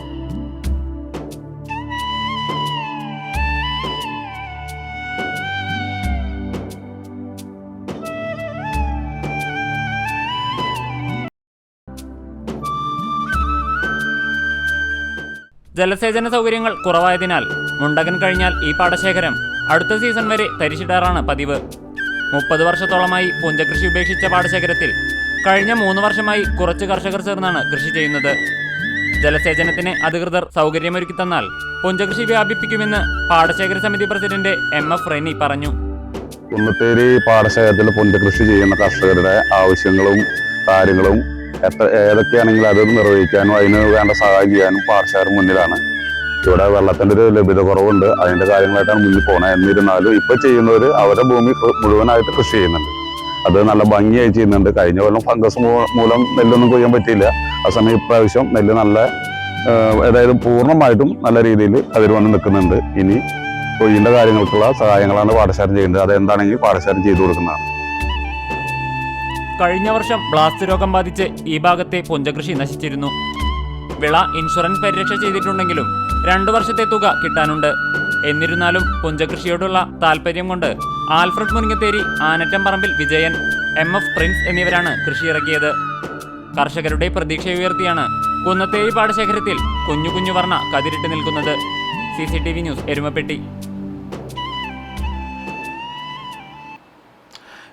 ജലസേചന സൗകര്യങ്ങൾ കുറവായതിനാൽ മുണ്ടകൻ കഴിഞ്ഞാൽ ഈ പാടശേഖരം അടുത്ത സീസൺ വരെ തരിശിടാറാണ് പതിവ്. 30 വർഷത്തോളമായി പുഞ്ചകൃഷി ഉപേക്ഷിച്ച പാടശേഖരത്തിൽ കഴിഞ്ഞ 3 വർഷമായി കുറച്ച് കർഷകർ ചേർന്നാണ് കൃഷി ചെയ്യുന്നത്. ജലസേചനത്തിന് അധികൃതർ സൗകര്യമൊരുക്കി തന്നാൽ പുഞ്ചകൃഷി വ്യാപിപ്പിക്കുമെന്ന് പാടശേഖര സമിതി പ്രസിഡന്റ് MF റെനി പറഞ്ഞു. കുന്നത്തേരി പാടശേഖരത്തിൽ പുഞ്ചകൃഷി ചെയ്യുന്ന കർഷകരുടെ ആവശ്യങ്ങളും കാര്യങ്ങളും ഏതൊക്കെയാണെങ്കിലും അത് നിർവഹിക്കാനും അതിന് വേണ്ട സഹായം ചെയ്യാനും പാടശേഖർ മുന്നിലാണ്. ഇവിടെ വെള്ളത്തിൻ്റെ ഒരു ലഭ്യത കുറവുണ്ട്, അതിൻ്റെ കാര്യങ്ങളായിട്ടാണ് മുന്നിൽ പോകുന്നത്. എന്നിരുന്നാലും ഇപ്പോൾ ചെയ്യുന്നവർ അവരുടെ ഭൂമി മുഴുവനായിട്ട് കൃഷി ചെയ്യുന്നുണ്ട്. അത് നല്ല ഭംഗിയായി ചെയ്യുന്നുണ്ട്. കഴിഞ്ഞ കൊല്ലം ഫംഗസ് മൂലം നെല്ലൊന്നും കൊയ്യാൻ പറ്റിയില്ല. ആ സമയം ഇപ്രാവശ്യം നെല്ല് നല്ല, അതായത് പൂർണ്ണമായിട്ടും നല്ല രീതിയിൽ കതിർ വന്ന് നിൽക്കുന്നുണ്ട്. ഇനി കൊയ്യേണ്ട കാര്യങ്ങൾക്കുള്ള സഹായങ്ങളാണ് പാടശേഖരം ചെയ്യേണ്ടത്. അതെന്താണെങ്കിൽ പാടശേഖരം ചെയ്തു കൊടുക്കുന്നതാണ്. കഴിഞ്ഞ വർഷം ബ്ലാസ്റ്റ് രോഗം ബാധിച്ച് ഈ ഭാഗത്തെ പുഞ്ചകൃഷി നശിച്ചിരുന്നു. വിള ഇൻഷുറൻസ് പരിരക്ഷ ചെയ്തിട്ടുണ്ടെങ്കിലും 2 വർഷത്തെ തുക കിട്ടാനുണ്ട്. എന്നിരുന്നാലും പുഞ്ചകൃഷിയോടുള്ള താല്പര്യം കൊണ്ട് ആൽഫ്രഡ് മുരിങ്ങത്തേരി, ആനറ്റം പറമ്പിൽ വിജയൻ, MF പ്രിൻസ് എന്നിവരാണ് കൃഷി ഇറക്കിയത്. കർഷകരുടെ പ്രതീക്ഷ ഉയർത്തിയാണ് കുന്നത്തേരി പാടശേഖരത്തിൽ കുഞ്ഞു വർണ്ണ കതിരിട്ട് നിൽക്കുന്നത്. CCTV news, Erumapetty.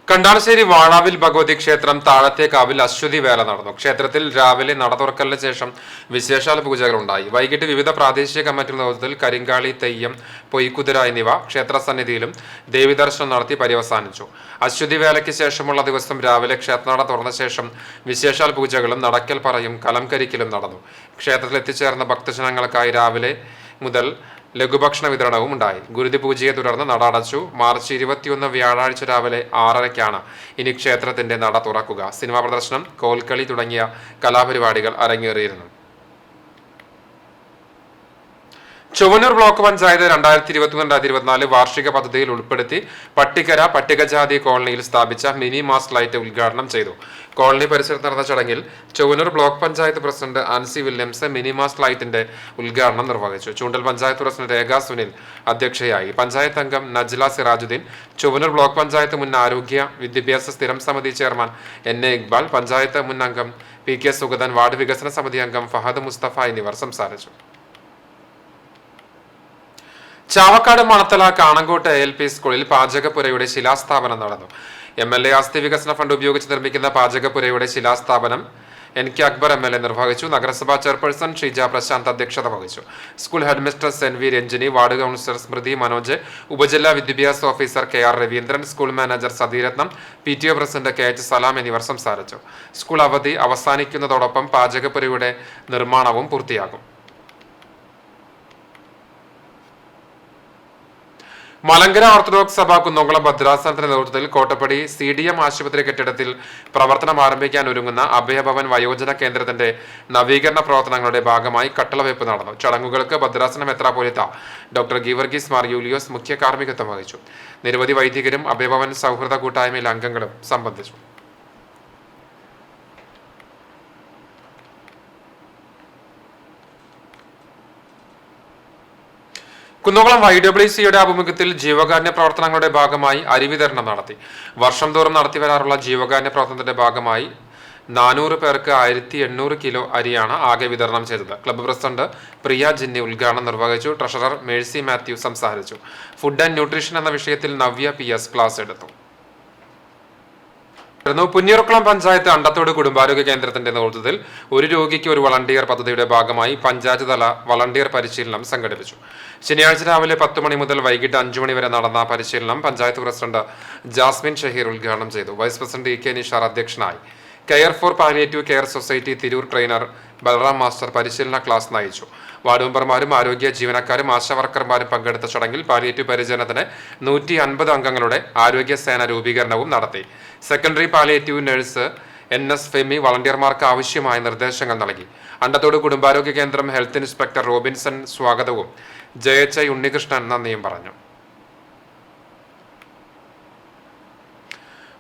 കണ്ടാളശ്ശേരി വാഴാവിൽ ഭഗവതി ക്ഷേത്രം താഴത്തേക്കാവിൽ അശ്വതി വേല നടന്നു. ക്ഷേത്രത്തിൽ രാവിലെ നട തുറക്കലിന് ശേഷം വിശേഷാൽ പൂജകളുണ്ടായി. വൈകിട്ട് വിവിധ പ്രാദേശിക കമ്മിറ്റികളുടെ നേതൃത്വത്തിൽ കരിങ്കാളി, തെയ്യം, പൊയ്ക്കുതിര എന്നിവ ക്ഷേത്രസന്നിധിയിലും ദേവീദർശനം നടത്തി പര്യവസാനിച്ചു. അശ്വതി വേലയ്ക്ക് ശേഷമുള്ള ദിവസം രാവിലെ ക്ഷേത്രനട തുറന്ന ശേഷം വിശേഷാൽ പൂജകളും നടക്കൽ പറയും കലംകരിക്കലും നടന്നു. ക്ഷേത്രത്തിൽ എത്തിച്ചേർന്ന ഭക്തജനങ്ങൾക്കായി രാവിലെ മുതൽ ലഘുഭക്ഷണ വിതരണവും ഉണ്ടായി. ഗുരുതി പൂജയെ തുടർന്ന് നട അടച്ചു. മാർച്ച് 21 വ്യാഴാഴ്ച രാവിലെ 6:30-ക്കാണ് ഇനി ക്ഷേത്രത്തിന്റെ നട തുറക്കുക. സിനിമാ പ്രദർശനം, കോൽക്കളി തുടങ്ങിയ കലാപരിപാടികൾ അരങ്ങേറിയിരുന്നു. ചൊവ്വന്നൂർ ബ്ലോക്ക് പഞ്ചായത്ത് 2023-2024 വാർഷിക പദ്ധതിയിൽ ഉൾപ്പെടുത്തി പട്ടിക്കര പട്ടികജാതി കോളനിയിൽ സ്ഥാപിച്ച മിനി മാസ് ലൈറ്റ് ഉദ്ഘാടനം ചെയ്തു. കോളനി പരിസരത്ത് നടന്ന ചടങ്ങിൽ Chowwannur block panchayat president Ancy Williams mini mass ലൈറ്റിന്റെ ഉദ്ഘാടനം നിർവഹിച്ചു. ചൂണ്ടൽ പഞ്ചായത്ത് പ്രസിഡന്റ് രേഖ സുനിൽ അധ്യക്ഷയായി. പഞ്ചായത്ത് അംഗം നജ്ല സിറാജുദ്ദീൻ, ചൊവ്വന്നൂർ ബ്ലോക്ക് പഞ്ചായത്ത് മുൻ ആരോഗ്യ വിദ്യാഭ്യാസ സ്ഥിരം സമിതി ചെയർമാൻ NA ഇക്ബാൽ, പഞ്ചായത്ത് മുൻ അംഗം PK സുഗതൻ, വാർഡ് വികസന സമിതി അംഗം ഫഹദ് മുസ്തഫ എന്നിവർ സംസാരിച്ചു. ചാവക്കാട് മണത്തല കാണങ്കോട്ട് ALP സ്കൂളിൽ പാചകപ്പുരയുടെ ശിലാസ്ഥാപനം നടന്നു. MLA ആസ്തി വികസന ഫണ്ട് ഉപയോഗിച്ച് നിർമ്മിക്കുന്ന പാചകപ്പുരയുടെ ശിലാസ്ഥാപനം NK അക്ബർ MLA നിർവഹിച്ചു. നഗരസഭാ ചെയർപേഴ്സൺ ഷീജ പ്രശാന്ത് അധ്യക്ഷത വഹിച്ചു. School headmistress NV Ranjini, ward councillor Smrithi Manoj, ഉപജില്ലാ വിദ്യാഭ്യാസ officer KR Raveendran, school manager Satheeratnam, PTO president KH Salam എന്നിവർ സംസാരിച്ചു. സ്കൂൾ അവധി അവസാനിക്കുന്നതോടൊപ്പം പാചകപ്പുരയുടെ നിർമ്മാണവും പൂർത്തിയാകും. മലങ്കര ഓർത്തഡോക്സ് സഭ കുന്നംകുളം ഭദ്രാസനത്തിന്റെ നേതൃത്വത്തിൽ കോട്ടപ്പടി CDM ആശുപത്രി കെട്ടിടത്തിൽ പ്രവർത്തനം ആരംഭിക്കാൻ ഒരുങ്ങുന്ന അഭയഭവൻ വയോജന കേന്ദ്രത്തിന്റെ നവീകരണ പ്രവർത്തനങ്ങളുടെ ഭാഗമായി കട്ടളവെപ്പ് നടന്നു. ചടങ്ങുകൾക്ക് ഭദ്രാസന മെത്രാപ്പോലീത്ത ഡോക്ടർ ഗീവർഗീസ് മാർ യൂലിയോസ് മുഖ്യ കാർമ്മികത്വം വഹിച്ചു. നിരവധി വൈദികരും അഭയഭവൻ സൗഹൃദ കൂട്ടായ്മയിലെ അംഗങ്ങളും സംബന്ധിച്ചു. കുന്നംകുളം YWCയുടെ ആഭിമുഖ്യത്തിൽ ജീവകാരുണ്യ പ്രവർത്തനങ്ങളുടെ ഭാഗമായി അരി വിതരണം നടത്തി. വർഷം തോറും നടത്തിവരാറുള്ള ജീവകാരുണ്യ പ്രവർത്തനത്തിന്റെ ഭാഗമായി 400 പേർക്ക് 1800 കിലോ അരിയാണ് ആകെ വിതരണം ചെയ്തത്. ക്ലബ്ബ് പ്രസിഡന്റ് പ്രിയ ജിന്നി ഉദ്ഘാടനം നിർവഹിച്ചു. ട്രഷറർ മേഴ്സി മാത്യു സംസാരിച്ചു. ഫുഡ് ആൻഡ് ന്യൂട്രീഷൻ എന്ന വിഷയത്തിൽ നവ്യ PS ക്ലാസ് എടുത്തു. പുന്നിയൂർക്കുളം പഞ്ചായത്ത് അണ്ടത്തോട് കുടുംബാരോഗ്യ കേന്ദ്രത്തിന്റെ നേതൃത്വത്തിൽ ഒരു രോഗിക്ക് ഒരു വളണ്ടിയർ പദ്ധതിയുടെ ഭാഗമായി പഞ്ചായത്ത് തല വളണ്ടിയർ പരിശീലനം സംഘടിപ്പിച്ചു. ശനിയാഴ്ച രാവിലെ 10 മണി മുതൽ വൈകിട്ട് 5 മണി വരെ നടന്ന പരിശീലനം പഞ്ചായത്ത് പ്രസിഡന്റ് ജാസ്മിൻ ഷഹീർ ഉദ്ഘാടനം ചെയ്തു. വൈസ് പ്രസിഡന്റ് EK നിഷാർ അധ്യക്ഷനായി. Care for palliative care society Tirur trainer Balram master പരിശീലന ക്ലാസ് നയിച്ചു. വാർഡ് മെമ്പർമാരും ആരോഗ്യ ജീവനക്കാരും ആശാവർക്കർമാരും പങ്കെടുത്ത ചടങ്ങിൽ പാലിയേറ്റീവ് പരിചരണത്തിന് 150 അംഗങ്ങളുടെ ആരോഗ്യ സേന രൂപീകരണവും നടത്തി. Secondary palliative nurse NS Femi വളണ്ടിയർമാർക്ക് ആവശ്യമായ നിർദ്ദേശങ്ങൾ നൽകി. അണ്ടത്തോട് കുടുംബാരോഗ്യ കേന്ദ്രം ഹെൽത്ത് ഇൻസ്പെക്ടർ റോബിൻസൺ സ്വാഗതവും JHI ഉണ്ണികൃഷ്ണൻ നന്ദിയും പറഞ്ഞു.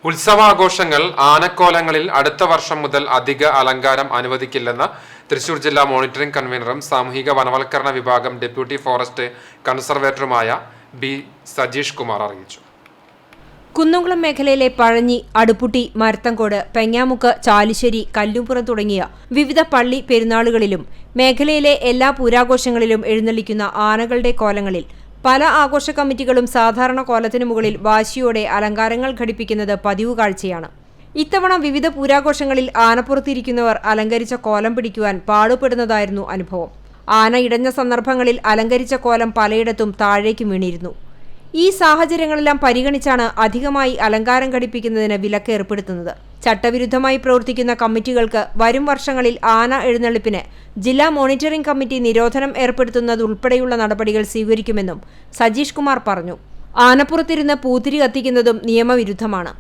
ഉത്സവാഘോഷങ്ങൾ ആനക്കോലങ്ങളിൽ അടുത്ത വർഷം മുതൽ അധിക അലങ്കാരം അനുവദിക്കില്ലെന്ന് തൃശൂർ ജില്ലാ മോണിറ്ററിംഗ് കൺവീനറും സാമൂഹിക വനവൽക്കരണ വിഭാഗം ഡെപ്യൂട്ടി ഫോറസ്റ്റ് കൺസർവേറ്ററുമായ B സജീഷ് കുമാർ അറിയിച്ചു. കുന്നംകുളം മേഖലയിലെ പഴഞ്ഞി, അടുപ്പുട്ടി, മരത്തങ്കോട്, പെങ്ങാമുക്ക്, ചാലിശ്ശേരി, കല്ലുംപുറം തുടങ്ങിയ വിവിധ പള്ളി പെരുന്നാളുകളിലും മേഖലയിലെ എല്ലാ പൂരാഘോഷങ്ങളിലും എഴുന്നള്ളിക്കുന്ന ആനകളുടെ കോലങ്ങളിൽ പല ആഘോഷ കമ്മിറ്റികളും സാധാരണ കോലത്തിനു മുകളിൽ വാശിയോടെ അലങ്കാരങ്ങൾ ഘടിപ്പിക്കുന്നത് പതിവ് കാഴ്ചയാണ്. ഇത്തവണ വിവിധ പൂരാഘോഷങ്ങളിൽ ആനപ്പുറത്തിരിക്കുന്നവർ അലങ്കരിച്ച കോലം പിടിക്കുവാൻ പാടുപെടുന്നതായിരുന്നു അനുഭവം. ആന ഇടഞ്ഞ സന്ദർഭങ്ങളിൽ അലങ്കരിച്ച കോലം പലയിടത്തും താഴേക്ക് വീണിരുന്നു. ഈ സാഹചര്യങ്ങളെല്ലാം പരിഗണിച്ചാണ് അധികമായി അലങ്കാരം ഘടിപ്പിക്കുന്നതിന് വിലക്ക് ഏർപ്പെടുത്തുന്നത്. ചട്ടവിരുദ്ധമായി പ്രവർത്തിക്കുന്ന കമ്മിറ്റികൾക്ക് വരും വർഷങ്ങളിൽ ആന എഴുന്നള്ളിപ്പിന് ജില്ലാ മോണിറ്ററിംഗ് കമ്മിറ്റി നിരോധനം ഏർപ്പെടുത്തുന്നതുൾപ്പെടെയുള്ള നടപടികൾ സ്വീകരിക്കുമെന്നും സജീഷ് കുമാർ പറഞ്ഞു. ആനപ്പുറത്തിരുന്ന് പൂത്തിരി കത്തിക്കുന്നതും നിയമവിരുദ്ധമാണ്.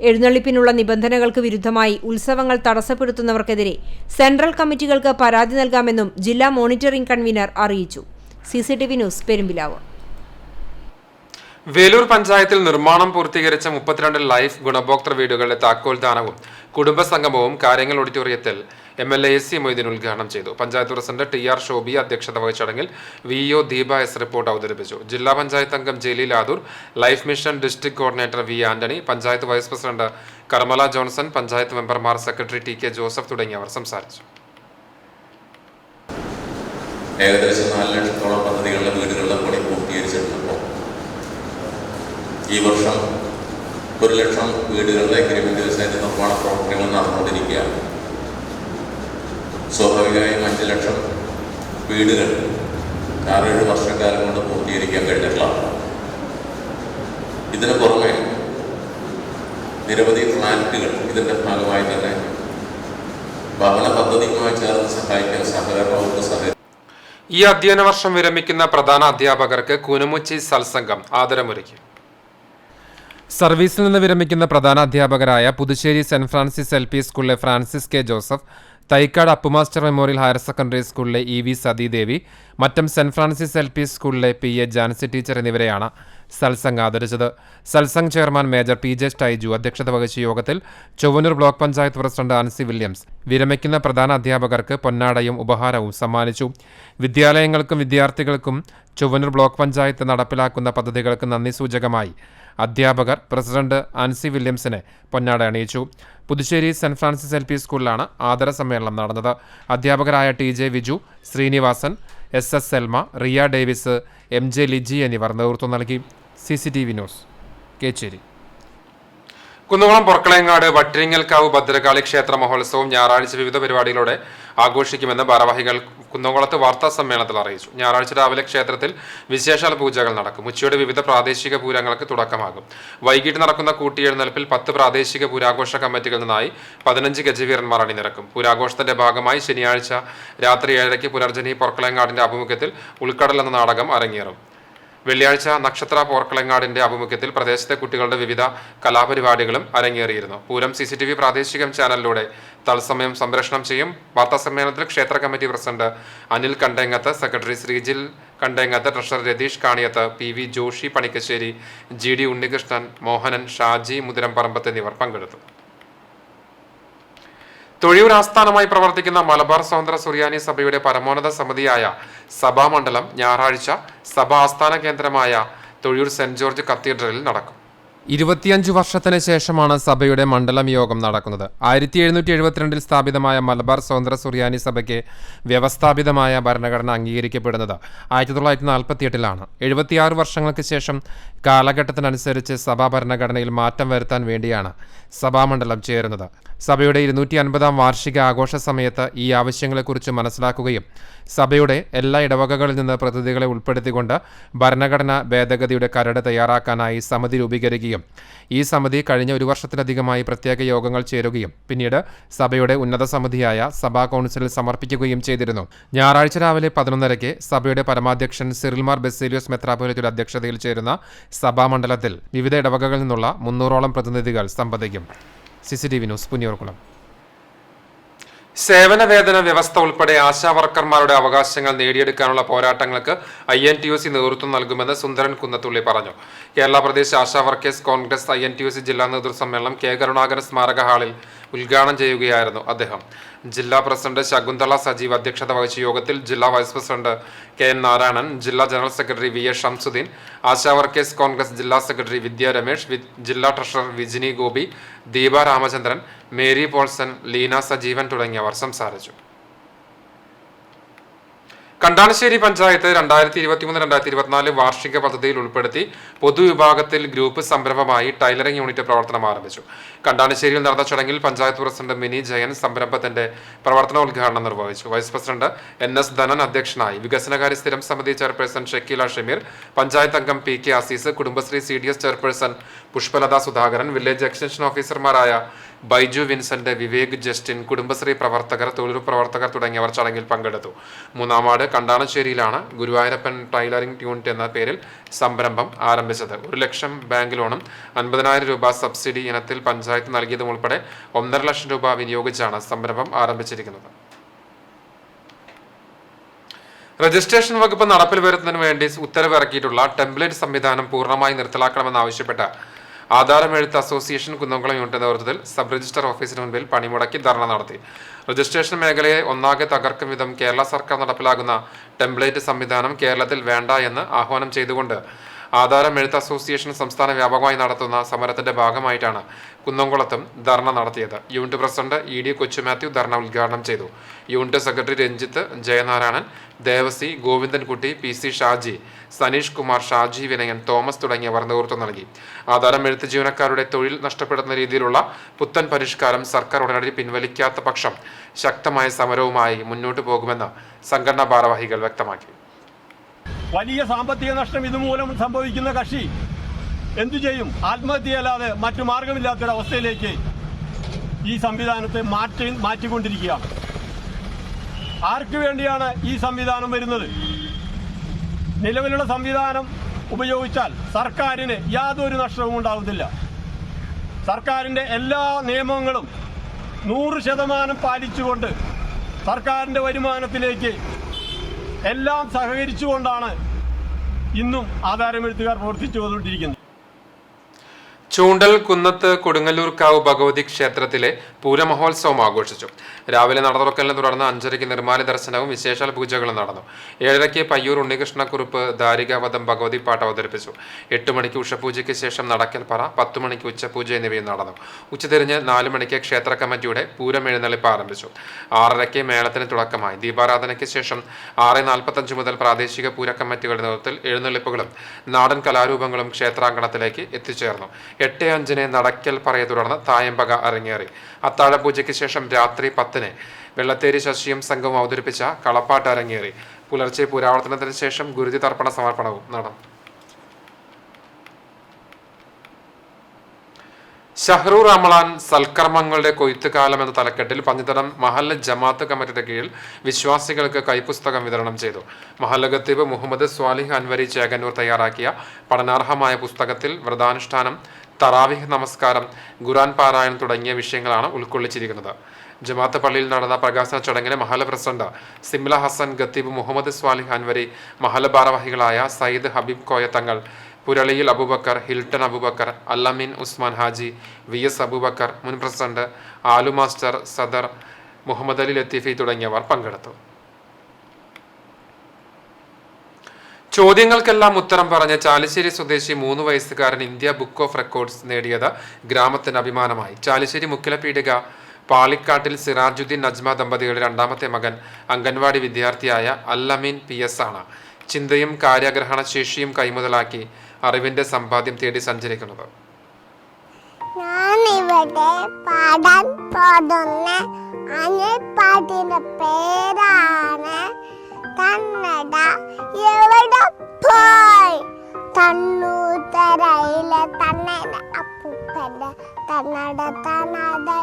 എഴുന്നള്ളിപ്പിനുള്ള നിബന്ധനകൾക്ക് വിരുദ്ധമായി ഉത്സവങ്ങൾ തടസ്സപ്പെടുത്തുന്നവർക്കെതിരെ സെൻട്രൽ കമ്മിറ്റികൾക്ക് പരാതി നൽകാമെന്നും ജില്ലാ മോണിറ്ററിംഗ് കൺവീനർ അറിയിച്ചു. CCTV news Perumpilavu. വേലൂർ പഞ്ചായത്തിൽ നിർമ്മാണം പൂർത്തീകരിച്ച 32 ലൈഫ് ഗുണഭോക്തൃ വീടുകളുടെ താക്കോൽദാനവും കുടുംബസംഗമവും കാര്യങ്ങൾ ഓഡിറ്റോറിയത്തിൽ MLA AC മൊയ്തീൻ ഉദ്ഘാടനം ചെയ്തു. പഞ്ചായത്ത് പ്രസിഡന്റ് TR ഷോബി അധ്യക്ഷത വഹിച്ച ചടങ്ങിൽ VO ദീപ S റിപ്പോർട്ട് അവതരിപ്പിച്ചു. ജില്ലാ പഞ്ചായത്ത് അംഗം Jaleel Adur, life mission district coordinator V Antony, panchayat vice president Carmela Johnson, panchayat മെമ്പർമാർ, സെക്രട്ടറി TK ജോസഫ് തുടങ്ങിയവർ സംസാരിച്ചു. ഏകദേശം 4 ലക്ഷത്തോളം പദ്ധതികളുടെ വീടുകളുടെ പണി പൂർത്തീകരിച്ചിട്ടുണ്ട്. ഈ വർഷം 1 ലക്ഷം വീടുകളുടെ എഗ്രിമെന്റ് സൈറ്റ് നിർമ്മാണ പ്രവർത്തനങ്ങൾ നടന്നുകൊണ്ടിരിക്കുകയാണ്. സ്വാഭാവികമായും 5 ലക്ഷം വീടുകൾ 6-7 വർഷക്കാലം കൊണ്ട് പൂർത്തീകരിക്കാൻ കഴിഞ്ഞിട്ടുള്ളതാണ്. ഇതിന് പുറമെ നിരവധി ഫ്ലാറ്റുകൾ ഇതിൻ്റെ ഭാഗമായി തന്നെ ഭവന പദ്ധതിയുമായി ചേർന്ന് സഹായിക്കാൻ സഹകരണ വകുപ്പ് സഹകരിക്കും. ഈ അധ്യയന വർഷം വിരമിക്കുന്ന പ്രധാന അധ്യാപകർക്ക് കൂനമുച്ചി സത്സംഗം ആദരമൊരുക്കി. സർവീസിൽ നിന്ന് വിരമിക്കുന്ന പ്രധാന അധ്യാപകരായ പുതുശ്ശേരി സെന്റ് ഫ്രാൻസിസ് LP സ്കൂളിലെ ഫ്രാൻസിസ് K ജോസഫ്, തൈക്കാട് അപ്പുമാസ്റ്റർ മെമ്മോറിയൽ ഹയർ സെക്കൻഡറി സ്കൂളിലെ EV Sathidevi, Mattam saint Francis LP സ്കൂളിലെ PA ജാൻസി ടീച്ചർ എന്നിവരെയാണ് സത്സംഗ് ആദരിച്ചത്. Satsang chairman major PJ Styju അധ്യക്ഷത വഹിച്ച യോഗത്തിൽ Chowwannur block panchayat president Ancy Williams വിരമിക്കുന്ന പ്രധാന അധ്യാപകർക്ക് പൊന്നാടയും ഉപഹാരവും സമ്മാനിച്ചു. വിദ്യാലയങ്ങൾക്കും വിദ്യാർത്ഥികൾക്കും ചൊവ്വന്നൂർ ബ്ലോക്ക് പഞ്ചായത്ത് നടപ്പിലാക്കുന്ന പദ്ധതികൾക്ക് നന്ദി സൂചകമായി അധ്യാപകർ പ്രസിഡന്റ് ആൻസി വില്യംസിനെ പൊന്നാട അണിയിച്ചു. പുതുശ്ശേരി സെന്റ് ഫ്രാൻസിസ് LP സ്കൂളിലാണ് ആദര സമ്മേളനം നടന്നത്. അധ്യാപകരായ TJ Viju, Sreenivasan, SS Selma, Riya Davis, MJ Liji എന്നിവർ നേതൃത്വം നൽകി. CCTV news, Kechery. കുന്നംകുളം പൊർക്കളയങ്ങാട് വട്ടിരിങ്ങൽക്കാവ് ഭദ്രകാളി ക്ഷേത്ര മഹോത്സവം ഞായറാഴ്ച വിവിധ പരിപാടികളോടെ ആഘോഷിക്കുമെന്ന് ഭാരവാഹികൾ കുന്നംകുളത്ത് വാർത്താ സമ്മേളനത്തിൽ അറിയിച്ചു. ഞായറാഴ്ച രാവിലെ ക്ഷേത്രത്തിൽ വിശേഷാൽ പൂജകൾ നടക്കും. ഉച്ചയോടെ വിവിധ പ്രാദേശിക പൂരങ്ങൾക്ക് തുടക്കമാകും. വൈകിട്ട് നടക്കുന്ന കൂട്ടിയെഴുന്നേൽപ്പിൽ 10 പ്രാദേശിക പൂരാഘോഷ കമ്മിറ്റികളിൽ നിന്നായി 15 ഗജവീരന്മാർ അണിനിരക്കും. പൂരാഘോഷത്തിന്റെ ഭാഗമായി ശനിയാഴ്ച രാത്രി 7:30 പുനർജനി പൊർക്കളയങ്ങാടിന്റെ ആഭിമുഖ്യത്തിൽ ഉൾക്കടൽ എന്ന നാടകം അരങ്ങേറും. വെള്ളിയാഴ്ച നക്ഷത്ര പോർക്കളങ്ങാടിന്റെ ആഭിമുഖ്യത്തിൽ പ്രദേശത്തെ കുട്ടികളുടെ വിവിധ കലാപരിപാടികളും അരങ്ങേറിയിരുന്നു. പൂരം CCTV പ്രാദേശിക ചാനലിലൂടെ തത്സമയം സംപ്രേഷണം ചെയ്യും. വാർത്താ സമ്മേളനത്തിൽ ക്ഷേത്ര committee president Anil Kandengath, secretary Sreejil Kandengath, treasurer Ratheesh Kaniyath, PV Joshi Panikkassery, GD Unnikrishnan, Mohanan, Shaji Muthiramparambath എന്നിവർ പങ്കെടുത്തു. തൊഴിയൂർ ആസ്ഥാനമായി പ്രവർത്തിക്കുന്ന മലബാർ സ്വതന്ത്ര സുറിയാനി സഭയുടെ പരമോന്നത സമിതിയായ സഭാമണ്ഡലം ഞായറാഴ്ച സഭാ ആസ്ഥാന കേന്ദ്രമായ തൊഴിയൂർ സെന്റ് ജോർജ് കത്തീഡ്രലിൽ നടക്കും. 25 വർഷത്തിന് ശേഷമാണ് സഭയുടെ മണ്ഡലം യോഗം നടക്കുന്നത്. 1772 സ്ഥാപിതമായ മലബാർ സ്വതന്ത്ര സുറിയാനി സഭയ്ക്ക് വ്യവസ്ഥാപിതമായ ഭരണഘടന അംഗീകരിക്കപ്പെടുന്നത് 1948 76 വർഷങ്ങൾക്ക് ശേഷം കാലഘട്ടത്തിനനുസരിച്ച് സഭാ ഭരണഘടനയിൽ മാറ്റം വരുത്താൻ വേണ്ടിയാണ് സഭാമണ്ഡലം ചേരുന്നത്. സഭയുടെ 250-ാം വാർഷിക ആഘോഷ സമയത്ത് ഈ ആവശ്യങ്ങളെക്കുറിച്ച് മനസ്സിലാക്കുകയും സഭയുടെ എല്ലാ ഇടവകകളിൽ നിന്ന് പ്രതിനിധികളെ ഉൾപ്പെടുത്തിക്കൊണ്ട് ഭരണഘടനാ ഭേദഗതിയുടെ കരട് തയ്യാറാക്കാനായി സമിതി രൂപീകരിക്കുകയും ഈ സമിതി കഴിഞ്ഞ 1 വർഷത്തിലധികമായി പ്രത്യേക യോഗങ്ങൾ ചേരുകയും പിന്നീട് സഭയുടെ ഉന്നത സമിതിയായ സഭാ കൗൺസിലിൽ സമർപ്പിക്കുകയും ചെയ്തിരുന്നു. ഞായറാഴ്ച രാവിലെ 11:30 സഭയുടെ പരമാധ്യക്ഷൻ സിറിൽമാർ ബെസേലിയോസ് മെത്രാപ്പൊലീത്തയുടെ അധ്യക്ഷതയിൽ ചേരുന്ന സഭാമണ്ഡലത്തിൽ വിവിധ ഇടവകകളിൽ നിന്നുള്ള 300ഓളം പ്രതിനിധികൾ സംബന്ധിക്കും. CCTV news, Punniyurkulam. സേവന വേതന വ്യവസ്ഥ ഉൾപ്പെടെ ആശാവർക്കർമാരുടെ അവകാശങ്ങൾ നേടിയെടുക്കാനുള്ള പോരാട്ടങ്ങൾക്ക് INTUC നേതൃത്വം നൽകുമെന്ന് സുന്ദരൻ കുന്നത്തുള്ളി പറഞ്ഞു. കേരള പ്രദേശ് ആശാ വർക്കേഴ്സ് കോൺഗ്രസ് INTUC ജില്ലാ നേതൃസമ്മേളനം K. കരുണാകരൻ സ്മാരക ഹാളിൽ ഉദ്ഘാടനം ചെയ്യുകയായിരുന്നു അദ്ദേഹം. ജില്ലാ പ്രസിഡന്റ് ശകുന്തള സജീവ് അധ്യക്ഷത വഹിച്ച യോഗത്തിൽ ജില്ലാ വൈസ് പ്രസിഡന്റ് KN നാരായണൻ, ജില്ലാ general secretary VA Shamsuddin, Asha workers Congress ജില്ലാ സെക്രട്ടറി വിദ്യ രമേഷ്, ജില്ലാ treasurer Vijini Gopi, Deepa Ramachandran, Mary Paulson, Leena Sajeevan തുടങ്ങിയവർ സംസാരിച്ചു. കണ്ടാണശ്ശേരി പഞ്ചായത്ത് 2023-2024 വാർഷിക പദ്ധതിയിൽ ഉൾപ്പെടുത്തി പൊതുവിഭാഗത്തിൽ ഗ്രൂപ്പ് സംരംഭമായി ടൈലറിംഗ് യൂണിറ്റ് പ്രവർത്തനം ആരംഭിച്ചു. കണ്ടാണശ്ശേരിയിൽ നടന്ന ചടങ്ങിൽ പഞ്ചായത്ത് പ്രസിഡന്റ് മിനി ജയൻ സംരംഭത്തിന്റെ പ്രവർത്തനോദ്ഘാടനം നിർവഹിച്ചു. വൈസ് പ്രസിഡന്റ് NS ധനൻ അധ്യക്ഷനായി. വികസനകാര്യ സ്ഥിരം സമിതി ചെയർപേഴ്സൺ ഷക്കീല ഷമീർ, പഞ്ചായത്ത് അംഗം PK Azeez, Kudumbashree CDS chairperson Pushpalatha Sudhakaran, village extension ഓഫീസർമാരായ ബൈജു വിൻസെന്റ്, വിവേക് ജസ്റ്റിൻ, കുടുംബശ്രീ പ്രവർത്തകർ, തൊഴിലുറപ്പ് പ്രവർത്തകർ തുടങ്ങിയവർ ചടങ്ങിൽ പങ്കെടുത്തു. 3-ാം വാർഡ് കണ്ടാണശ്ശേരിയിലാണ് ഗുരുവായൂരപ്പൻ ടൈലറിംഗ് യൂണിറ്റ് എന്ന പേരിൽ സംരംഭം ആരംഭിച്ചത്. 1 ലക്ഷം ബാങ്ക് ലോണും 50,000 രൂപ സബ്സിഡി ഇനത്തിൽ പഞ്ചായത്ത് നൽകിയതും ഉൾപ്പെടെ 1.5 ലക്ഷം രൂപ വിനിയോഗിച്ചാണ് സംരംഭം ആരംഭിച്ചിരിക്കുന്നത്. രജിസ്ട്രേഷൻ വകുപ്പ് നടപ്പിൽ വരുത്തുന്നതിന് വേണ്ടി ഉത്തരവിറക്കിയിട്ടുള്ള ടെംപ്ലേറ്റ് സംവിധാനം പൂർണ്ണമായി നിർത്തലാക്കണമെന്നാവശ്യപ്പെട്ട് ആധാരമെഴുത്ത് അസോസിയേഷൻ കുന്നംകുളം യൂണിറ്റ് നേതൃത്വത്തിൽ സബ് രജിസ്ട്രാർ ഓഫീസിന് മുൻപിൽ പണിമുടക്കി ധർണ നടത്തി. രജിസ്ട്രേഷൻ മേഖലയെ ഒന്നാകെ തകർക്കും വിധം കേരള സർക്കാർ നടപ്പിലാക്കുന്ന ടെംപ്ലേറ്റ് സംവിധാനം കേരളത്തിൽ വേണ്ട എന്ന് ആഹ്വാനം ചെയ്തുകൊണ്ട് ആധാരമെഴുത്ത് അസോസിയേഷൻ സംസ്ഥാന വ്യാപകമായി നടത്തുന്ന സമരത്തിന്റെ ഭാഗമായിട്ടാണ് കുന്നംകുളത്തും ധർണ നടത്തിയത്. Unit president ED Kochumathew dharna ഉദ്ഘാടനം ചെയ്തു. Unit secretary Ranjith, Jayanarayanan, Devasi, Govindankutty, PC Shaji, Saneesh Kumar, Shaji Vinayan, Thomas തുടങ്ങിയവർ നേതൃത്വം നൽകി. ആധാരമെഴുത്ത് ജീവനക്കാരുടെ തൊഴിൽ നഷ്ടപ്പെടുന്ന രീതിയിലുള്ള പുത്തൻ പരിഷ്കാരം സർക്കാർ ഉടനടി പിൻവലിക്കാത്ത പക്ഷം ശക്തമായ സമരവുമായി മുന്നോട്ടു പോകുമെന്ന് സംഘടനാ ഭാരവാഹികൾ വ്യക്തമാക്കി. വലിയ സാമ്പത്തിക നഷ്ടം ഇതുമൂലം സംഭവിക്കുന്ന കക്ഷി എന്തു ചെയ്യും? ആത്മഹത്യയല്ലാതെ മറ്റു മാർഗമില്ലാത്തൊരവസ്ഥയിലേക്ക് ഈ സംവിധാനത്തെ മാറ്റിക്കൊണ്ടിരിക്കുകയാണ്. ആർക്കു വേണ്ടിയാണ് ഈ സംവിധാനം വരുന്നത്? നിലവിലുള്ള സംവിധാനം ഉപയോഗിച്ചാൽ സർക്കാരിന് യാതൊരു നഷ്ടവും ഉണ്ടാകുന്നില്ല. സർക്കാരിൻ്റെ എല്ലാ നിയമങ്ങളും 100% പാലിച്ചുകൊണ്ട് സർക്കാരിൻ്റെ വരുമാനത്തിലേക്ക് എല്ലാം സഹകരിച്ചുകൊണ്ടാണ് ഇന്നും ആധാരമെഴുത്തുകാർ പ്രവർത്തിച്ചു വന്നുകൊണ്ടിരിക്കുന്നത്. ചൂണ്ടൽ കുന്നത്ത് കൊടുങ്ങല്ലൂർക്കാവ് ഭഗവതി ക്ഷേത്രത്തിലെ പൂരമഹോത്സവം ആഘോഷിച്ചു. രാവിലെ നട തുറക്കലിനെ തുടർന്ന് 5:30 നിർമ്മാല്യ ദർശനവും വിശേഷാൽ പൂജകളും നടന്നു. 7:30 പയ്യൂർ ഉണ്ണികൃഷ്ണക്കുറുപ്പ് ദാരികാവധം ഭഗവതി പാട്ട് അവതരിപ്പിച്ചു. 8 മണിക്ക് ഉഷപൂജയ്ക്ക് ശേഷം നടക്കൽപ്പറ, 10 മണിക്ക് ഉച്ചപൂജ എന്നിവയും നടന്നു. ഉച്ചതിരിഞ്ഞ് 4 മണിക്ക് ക്ഷേത്ര കമ്മിറ്റിയുടെ പൂരമെഴുന്നള്ളിപ്പ് ആരംഭിച്ചു. 6:30 മേളത്തിന് തുടക്കമായി. ദീപാരാധനയ്ക്ക് ശേഷം 6:45 മുതൽ പ്രാദേശിക പൂര കമ്മിറ്റികളുടെ നേതൃത്വത്തിൽ എഴുന്നള്ളിപ്പുകളും നാടൻ കലാരൂപങ്ങളും ക്ഷേത്രാങ്കണത്തിലേക്ക് എത്തിച്ചേർന്നു. 8:05 നടക്കൽ പറയെ തുടർന്ന് തായമ്പക അരങ്ങേറി. അത്താഴപൂജയ്ക്ക് ശേഷം രാത്രി 10 വെള്ളത്തേരി ശശിയും സംഘവും അവതരിപ്പിച്ച കളപ്പാട്ട് അരങ്ങേറി. പുലർച്ചെ പുരാവർത്തനത്തിന് ശേഷം ഗുരുതി തർപ്പണ സമർപ്പണവും നടന്നു. ഷഹ്റു റമളാൻ സൽക്കർമ്മങ്ങളുടെ കൊയ്ത്തുകാലം എന്ന തലക്കെട്ടിൽ പഞ്ഞിത്തടം മഹല്ല് ജമാഅത്ത് കമ്മിറ്റിയുടെ കീഴിൽ വിശ്വാസികൾക്ക് കൈപ്പുസ്തകം വിതരണം ചെയ്തു. മഹല്ല് ഖത്തീബ് മുഹമ്മദ് സ്വാലിഹ് അൻവരി ചേകന്നൂർ തയ്യാറാക്കിയ പഠനാർഹമായ പുസ്തകത്തിൽ വ്രതാനുഷ്ഠാനം, തറാവിഹ് നമസ്കാരം, ഖുർആൻ പാരായണം തുടങ്ങിയ വിഷയങ്ങളാണ് ഉൾക്കൊള്ളിച്ചിരിക്കുന്നത്. ജമാഅത്ത് പള്ളിയിൽ നടന്ന പ്രകാശന ചടങ്ങിന് മഹല്ല് പ്രസിഡന്റ് സിംല ഹസൻ, ഖത്തീബ് മുഹമ്മദ് സ്വാലിഹ് അൻവരി, മഹല്ല് ഭാരവാഹികളായ സയ്യിദ് ഹബീബ് കോയ തങ്ങൾ, പുരളിയിൽ അബൂബക്കർ, ഹിൽട്ടൺ അബൂബക്കർ, അല്ലമീൻ ഉസ്മാൻ ഹാജി, VS അബൂബക്കർ, മുൻ പ്രസിഡന്റ് ആലു മാസ്റ്റർ, സദർ മുഹമ്മദ് അലി ലത്തീഫി തുടങ്ങിയവർ പങ്കെടുത്തു. ചോദ്യങ്ങൾക്കെല്ലാം ഉത്തരം പറഞ്ഞ ചാലിശ്ശേരി സ്വദേശി 3 വയസ്സുകാരൻ ഇന്ത്യ ബുക്ക് ഓഫ് റെക്കോർഡ്സ് നേടിയത് ഗ്രാമത്തിന് അഭിമാനമായി. ചാലിശ്ശേരി മുക്കിലപീടിക പാളിക്കാട്ടിൽ സിറാജുദ്ദീൻ നജ്മ ദമ്പതികളുടെ 2ാമത്തെ മകൻ അംഗൻവാടി വിദ്യാർത്ഥിയായ അല്ലമീൻ PS ആണ്. ചിന്തയും കാര്യഗ്രഹണ ശേഷിയും കൈമുതലാക്കി അറിവിന്റെ സമ്പാദ്യം തേടി സഞ്ചരിക്കുന്നത്. ഞാനിവിടെ പാടാൻ പോകുന്ന പാട്ടിന്റെ പേരാണ് കന്നഡ എവിടെ പോയി. തണ്ണൂത്തരയിലെ തന്നയുടെ അപ്പൂപ്പന്റെ കന്നഡ തന്നാതെ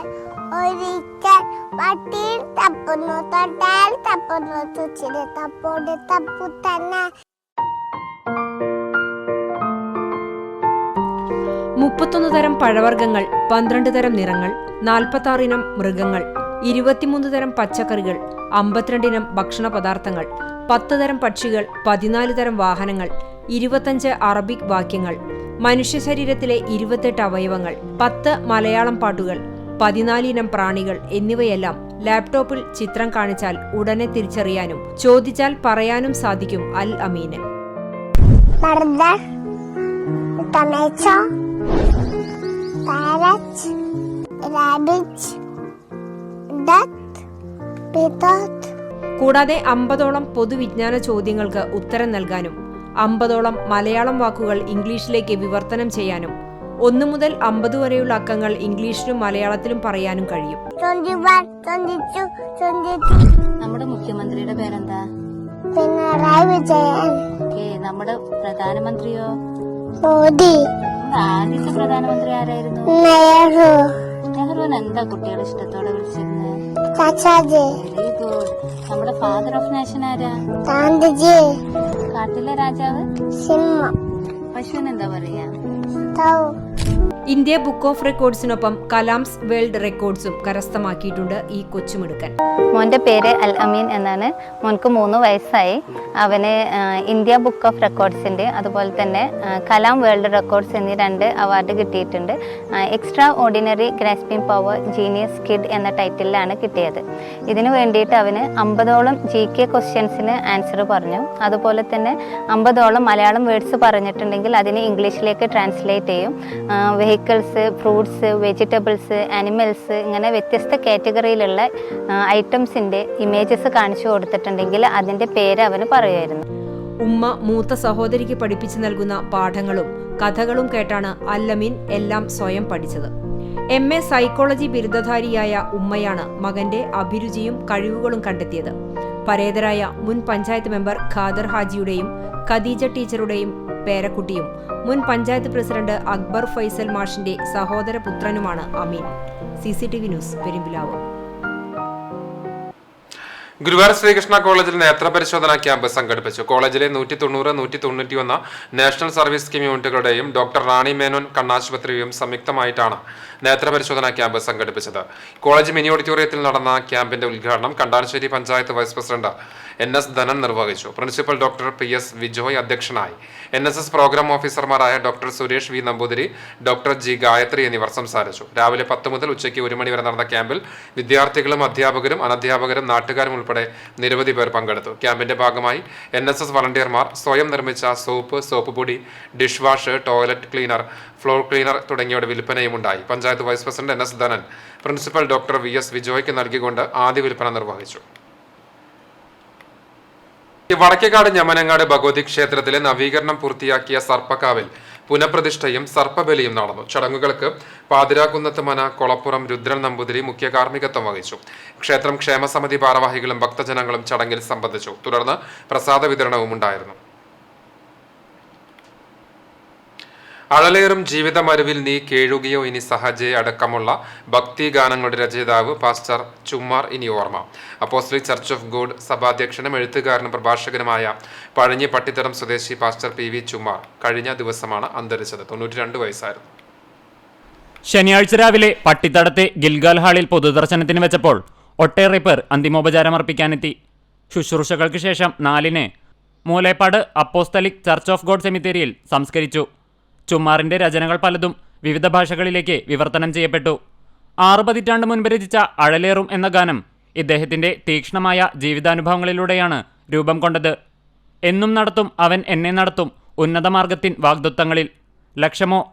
ഒരിക്കൽ വട്ടിയിൽ തപ്പുന്നു, തൊട്ടാൽ തപ്പുന്നു, തുച്ചിരി തപ്പോട് തപ്പു തന്നെ. 31 തരം പഴവർഗ്ഗങ്ങൾ, 12 തരം നിറങ്ങൾ, 46 ഇനം മൃഗങ്ങൾ, 23 തരം പച്ചക്കറികൾ, 52 ഇനം ഭക്ഷണ പദാർത്ഥങ്ങൾ, 10 തരം പക്ഷികൾ, 14 തരം വാഹനങ്ങൾ, 25 അറബിക് വാക്യങ്ങൾ, മനുഷ്യ ശരീരത്തിലെ 28 അവയവങ്ങൾ, 10 മലയാളം പാട്ടുകൾ, 14 ഇനം പ്രാണികൾ എന്നിവയെല്ലാം ലാപ്ടോപ്പിൽ ചിത്രം കാണിച്ചാൽ ഉടനെ തിരിച്ചറിയാനും ചോദിച്ചാൽ പറയാനും സാധിക്കും അൽ അമീന്. കൂടാതെ 50ഓളം പൊതുവിജ്ഞാന ചോദ്യങ്ങൾക്ക് ഉത്തരം നൽകാനും 50ഓളം മലയാളം വാക്കുകൾ ഇംഗ്ലീഷിലേക്ക് വിവർത്തനം ചെയ്യാനും 1 മുതൽ 50 വരെയുള്ള അക്കങ്ങൾ ഇംഗ്ലീഷിലും മലയാളത്തിലും പറയാനും കഴിയും. നമ്മുടെ മുഖ്യമന്ത്രിയുടെ പേരെന്താ? പിണറായി വിജയൻ. നമ്മുടെ പ്രധാനമന്ത്രിയോ? മോദി. ആദ്യത്തെ പ്രധാനമന്ത്രി ആരായിരുന്നു? നെഹ്റു. നെഹ്റുവിന് എന്താ കുട്ടികൾ ഇഷ്ടത്തോടെ വിളിച്ചിരുന്നത്? ചാച്ചാജി. Very good. നമ്മുടെ ഫാദർ ഓഫ് നേഷൻ ആരാ? ഗാന്ധിജി. കാട്ടിലെ രാജാവ്? സിംഹം. പശുവിന് എന്താ പറയാ? ഇന്ത്യ ബുക്ക് ഓഫ് റെക്കോർഡ്സിനൊപ്പം കലാംസ് വേൾഡ് റെക്കോർഡ്സും കരസ്ഥമാക്കിയിട്ടുണ്ട് ഈ കൊച്ചുമിടുക്കൻ. മോന്റെ പേര് അൽ അമീൻ എന്നാണ്. മോൻക്ക് 3 വയസ്സായി. അവന് ഇന്ത്യ ബുക്ക് ഓഫ് റെക്കോർഡ്സിന്റെ അതുപോലെ തന്നെ കലാം വേൾഡ് റെക്കോർഡ്സ് എന്നീ 2 അവാർഡ് കിട്ടിയിട്ടുണ്ട്. Extra ordinary grasping power genius kid എന്ന ടൈറ്റിലാണ് കിട്ടിയത്. ഇതിനു വേണ്ടിയിട്ട് അവന് 50ഓളം GK ക്വസ്റ്റ്യൻസിന് ആൻസർ പറഞ്ഞു. അതുപോലെ തന്നെ 50ഓളം മലയാളം വേർഡ്സ് പറഞ്ഞിട്ടുണ്ടെങ്കിൽ അതിനെ ഇംഗ്ലീഷിലേക്ക് ട്രാൻസ്ലേറ്റ് ചെയ്യും. വെഹിക്കിൾസ്, ഫ്രൂട്ട്സ്, വെജിറ്റബിൾസ്, ആനിമൽസ് ഇങ്ങനെ വ്യത്യസ്ത കാറ്റഗറിയിലുള്ള ഐറ്റംസിൻ്റെ ഇമേജസ് കാണിച്ചു കൊടുത്തിട്ടുണ്ടെങ്കിൽ അതിൻ്റെ പേര് അവന് പറയുമായിരുന്നു. ഉമ്മ മൂത്ത സഹോദരിക്ക് പഠിപ്പിച്ചു നൽകുന്ന പാഠങ്ങളും കഥകളും കേട്ടാണ് അല്ലമീൻ എല്ലാം സ്വയം പഠിച്ചത്. MA സൈക്കോളജി ബിരുദധാരിയായ ഉമ്മയാണ് മകന്റെ അഭിരുചിയും കഴിവുകളും കണ്ടെത്തിയത്. പരേതരായ മുൻ പഞ്ചായത്ത് മെമ്പർ ഖാദർ ഹാജിയുടെയും ഖദീജ ടീച്ചറുടെയും പേരക്കുട്ടിയും മുൻ പഞ്ചായത്ത് പ്രസിഡന്റ് അക്ബർ ഫൈസൽ മാഷിന്റെ സഹോദരപുത്രനുമാണ് അമീൻ. CCTV news, Perumpilavu. ഗുരുവായൂർ ശ്രീകൃഷ്ണ കോളേജിൽ നേത്രപരിശോധനാ ക്യാമ്പ് സംഘടിപ്പിച്ചു. കോളേജിലെ 190, 191 നാഷണൽ സർവീസ് സ്കീം യൂണിറ്റുകളുടെയും ഡോക്ടർ റാണി മേനോൻ കണ്ണാശുപത്രിയും സംയുക്തമായിട്ടാണ് നേത്രപരിശോധനാ ക്യാമ്പ് സംഘടിപ്പിച്ചത്. കോളേജ് മിനി ഓഡിറ്റോറിയത്തിൽ നടന്ന ക്യാമ്പിന്റെ ഉദ്ഘാടനം Kandanassery panchayat vice president NS Dhanan നിർവഹിച്ചു. പ്രിൻസിപ്പൽ ഡോക്ടർ PS വിജോയ് അധ്യക്ഷനായി. NSS പ്രോഗ്രാം ഓഫീസർമാരായ doctor Suresh V Namboothiri, doctor G Gayathri എന്നിവർ സംസാരിച്ചു. രാവിലെ 10 മുതൽ ഉച്ചയ്ക്ക് 1 മണി വരെ നടന്ന ക്യാമ്പിൽ വിദ്യാർത്ഥികളും അധ്യാപകരും അനധ്യാപകരും നാട്ടുകാരും ഉൾപ്പെടെ നിരവധി പേർ പങ്കെടുത്തു. ക്യാമ്പിന്റെ ഭാഗമായി NSS വളണ്ടിയർമാർ സ്വയം നിർമ്മിച്ച സോപ്പ് പൊടി, dish wash, toilet cleaner, floor cleaner തുടങ്ങിയവയുടെ വിൽപ്പനയും ഉണ്ടായി. Panchayat vice president NS Dhanan principal doctor VS വിജോയ്ക്ക് നൽകിക്കൊണ്ട് ആദ്യ വിൽപ്പന നിർവഹിച്ചു. വടക്കേക്കാട് ഞമനങ്ങാട് ഭഗവതി ക്ഷേത്രത്തിലെ നവീകരണം പൂർത്തിയാക്കിയ സർപ്പക്കാവിൽ പുനഃപ്രതിഷ്ഠയും സർപ്പബലിയും നടന്നു. ചടങ്ങുകൾക്ക് പാതിരാകുന്നത്ത് മന, കൊളപ്പുറം രുദ്രൻ നമ്പൂതിരി മുഖ്യ കാർമ്മികത്വം വഹിച്ചു. ക്ഷേത്രം ക്ഷേമസമിതി ഭാരവാഹികളും ഭക്തജനങ്ങളും ചടങ്ങിൽ സംബന്ധിച്ചു. തുടർന്ന് പ്രസാദ വിതരണവും ഉണ്ടായിരുന്നു. അഴലേറും ജീവിതമരുവിൽ നീ കേഴുകയോ ഇനി സഹജേ അടക്കമുള്ള ഭക്തിഗാനങ്ങളുടെ രചയിതാവ് പാസ്റ്റർ ചുമ്മാർ ഇനി ഓർമ്മ. അപ്പോസ്തലിക് ചർച്ച് ഓഫ് ഗോഡ് സഭാധ്യക്ഷനും എഴുത്തുകാരനും പ്രഭാഷകനുമായ പഴഞ്ഞി പട്ടിത്തടം സ്വദേശി പാസ്റ്റർ PV ചുമ്മാർ കഴിഞ്ഞ ദിവസമാണ് അന്തരിച്ചത്. 92 വയസ്സായിരുന്നു. ശനിയാഴ്ച രാവിലെ പട്ടിത്തടത്തെ ഗിൽഗാൽ ഹാളിൽ പൊതുദർശനത്തിന് വെച്ചപ്പോൾ ഒട്ടേറെ പേർ അന്തിമോപചാരമർപ്പിക്കാനെത്തി. ശുശ്രൂഷകൾക്ക് ശേഷം 4-ന് Moolepad apostolic church of God സെമിത്തേരിയിൽ സംസ്കരിച്ചു. ചുമ്മാറിന്റെ രചനകൾ പലതും വിവിധ ഭാഷകളിലേക്ക് വിവർത്തനം ചെയ്യപ്പെട്ടു. 6 പതിറ്റാണ്ട് മുൻപ് രചിച്ച അഴലേറും എന്ന ഗാനം ഇദ്ദേഹത്തിന്റെ തീക്ഷ്ണമായ ജീവിതാനുഭവങ്ങളിലൂടെയാണ് രൂപം കൊണ്ടത്. എന്നും നടത്തും അവൻ എന്നെ നടത്തും, ഉന്നതമാർഗത്തിൻ വാഗ്ദത്തങ്ങളിൽ,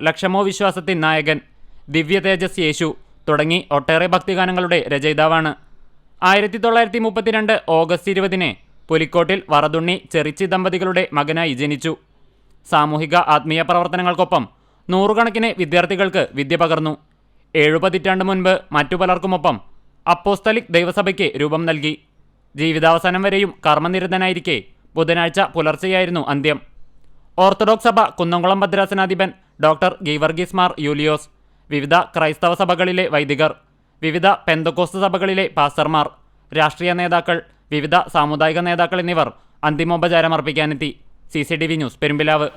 ലക്ഷമോ വിശ്വാസത്തിൻ നായകൻ, ദിവ്യ തേജസ് യേശു തുടങ്ങി ഒട്ടേറെ ഭക്തിഗാനങ്ങളുടെ രചയിതാവാണ്. 1932 ഓഗസ്റ്റ് 20-ന് പുലിക്കോട്ടിൽ വറതുണ്ണി ചെറിച്ചി ദമ്പതികളുടെ മകനായി ജനിച്ചു. സാമൂഹിക ആത്മീയ പ്രവർത്തനങ്ങൾക്കൊപ്പം നൂറുകണക്കിന് വിദ്യാർത്ഥികൾക്ക് വിദ്യ പകർന്നു. 7 പതിറ്റാണ്ട് മുൻപ് മറ്റു പലർക്കുമൊപ്പം അപ്പോസ്തലിക് ദൈവസഭയ്ക്ക് രൂപം നൽകി. ജീവിതാവസാനം വരെയും കർമ്മനിരതനായിരിക്കെ ബുധനാഴ്ച പുലർച്ചെയായിരുന്നു അന്ത്യം. ഓർത്തഡോക്സ് സഭ കുന്നംകുളം ഭദ്രാസനാധിപൻ ഡോക്ടർ ഗീവർഗീസ് മാർ യൂലിയോസ്, വിവിധ ക്രൈസ്തവ സഭകളിലെ വൈദികർ, വിവിധ പെന്തക്കോസ്ത് സഭകളിലെ പാസ്റ്റർമാർ, രാഷ്ട്രീയ നേതാക്കൾ, വിവിധ സാമുദായിക നേതാക്കൾ എന്നിവർ അന്തിമോപചാരമർപ്പിക്കാനെത്തി. CCTV news Perumpilavu.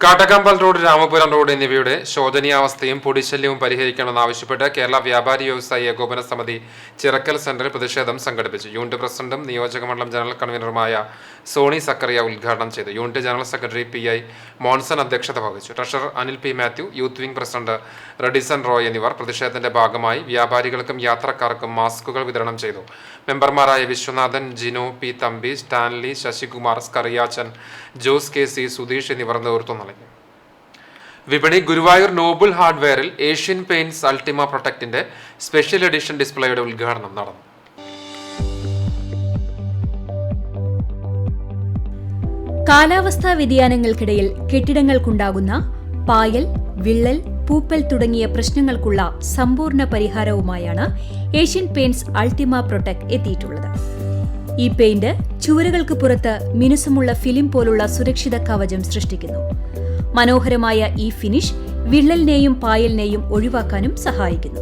Kattakampal road, Ramapuram road എന്നിവയുടെ ശോചനീയാവസ്ഥയും പൊടിശല്യവും പരിഹരിക്കണമെന്നാവശ്യപ്പെട്ട് കേരള വ്യാപാരി വ്യവസായി ഏകോപന സമിതി ചിറക്കൽ സെന്ററിൽ പ്രതിഷേധം സംഘടിപ്പിച്ചു. യൂണിറ്റ് പ്രസിഡന്റും നിയോജകമണ്ഡലം ജനറൽ കൺവീനറുമായ സോണി സക്കറിയ ഉദ്ഘാടനം ചെയ്തു. Unit general secretary PI Monson അധ്യക്ഷത വഹിച്ചു. Treasurer Anil P Mathew, youth wing president Redison Roy എന്നിവർ പ്രതിഷേധത്തിന്റെ ഭാഗമായി വ്യാപാരികൾക്കും യാത്രക്കാർക്കും മാസ്കുകൾ വിതരണം ചെയ്തു. മെമ്പർമാരായ Viswanathan, Jinu P Thampi, Stanley, Sasikumar, Skariachan, Jose KC, Sudheesh എന്നിവർ നേതൃത്വം നൽകി. വിപണി ഗുരുവായൂർ നോബിൾ ഹാർഡ്വെയറിൽ ഏഷ്യൻ പെയിന്റ്സ് അൾട്ടിമ പ്രൊട്ടക്ടിന്റെ സ്പെഷ്യൽ എഡിഷൻ ഡിസ്പ്ലേയുടെ ഉദ്ഘാടനം നടന്നു. കാലാവസ്ഥാ വ്യതിയാനങ്ങൾക്കിടയിൽ കെട്ടിടങ്ങൾക്കുണ്ടാകുന്ന പായൽ, വിള്ളൽ, പൂപ്പൽ തുടങ്ങിയ പ്രശ്നങ്ങൾക്കുള്ള സമ്പൂർണ്ണ പരിഹാരവുമായാണ് ഏഷ്യൻ പെയിന്റ്സ് അൾട്ടിമ പ്രൊട്ടക്ട് എത്തിയിട്ടുള്ളത്. ഈ പെയിന്റ് ചുവരുകൾക്ക് പുറത്ത് മിനുസമുള്ള ഫിലിം പോലുള്ള സുരക്ഷിത കവചം സൃഷ്ടിക്കുന്നു. മനോഹരമായ ഈ ഫിനിഷ് വിള്ളലിനെയും പായലിനെയും ഒഴിവാക്കാനും സഹായിക്കുന്നു.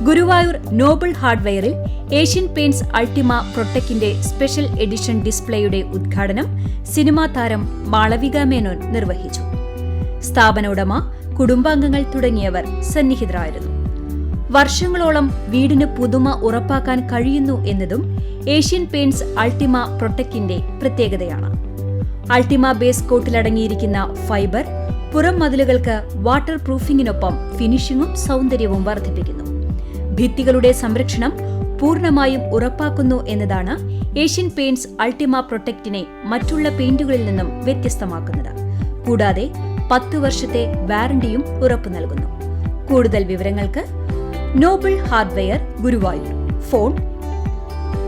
ഗുരുവായൂർ നോബിൾ ഹാർഡ്വെയറിൽ ഏഷ്യൻ പെയിന്റ്സ് അൾട്ടിമ പ്രൊട്ടക്ടിന്റെ സ്പെഷ്യൽ എഡിഷൻ ഡിസ്പ്ലേയുടെ ഉദ്ഘാടനം സിനിമാ താരം മാളവിക മേനോൻ നിർവഹിച്ചു. സ്ഥാപന ഉടമ, കുടുംബാംഗങ്ങൾ തുടങ്ങിയവർ സന്നിഹിതരായിരുന്നു. വർഷങ്ങളോളം വീടിന് പുതുമ ഉറപ്പാക്കാൻ കഴിയുന്നു എന്നതും ഏഷ്യൻ പെയിന്റ്സ് അൾട്ടിമ പ്രൊട്ടക്ടിന്റെ പ്രത്യേകതയാണ്. അൾട്ടിമ ബേസ് കോട്ടിലടങ്ങിയിരിക്കുന്ന ഫൈബർ പുറം മതിലുകൾക്ക് വാട്ടർ പ്രൂഫിംഗിനൊപ്പം ഫിനിഷിംഗും സൗന്ദര്യവും വർദ്ധിപ്പിക്കുന്നു. ഭിത്തികളുടെ സംരക്ഷണം പൂർണ്ണമായും ഉറപ്പാക്കുന്നു എന്നതാണ് ഏഷ്യൻ പെയിന്റ്സ് അൾട്ടിമ പ്രൊട്ടക്ടിനെ മറ്റുള്ള പെയിന്റുകളിൽ നിന്നും വ്യത്യസ്തമാക്കുന്നത്. കൂടാതെ 10 വർഷത്തെ വാറണ്ടിയും ഉറപ്പു നൽകുന്നു. കൂടുതൽ വിവരങ്ങൾക്ക് Noble hardware, Guruvayur, phone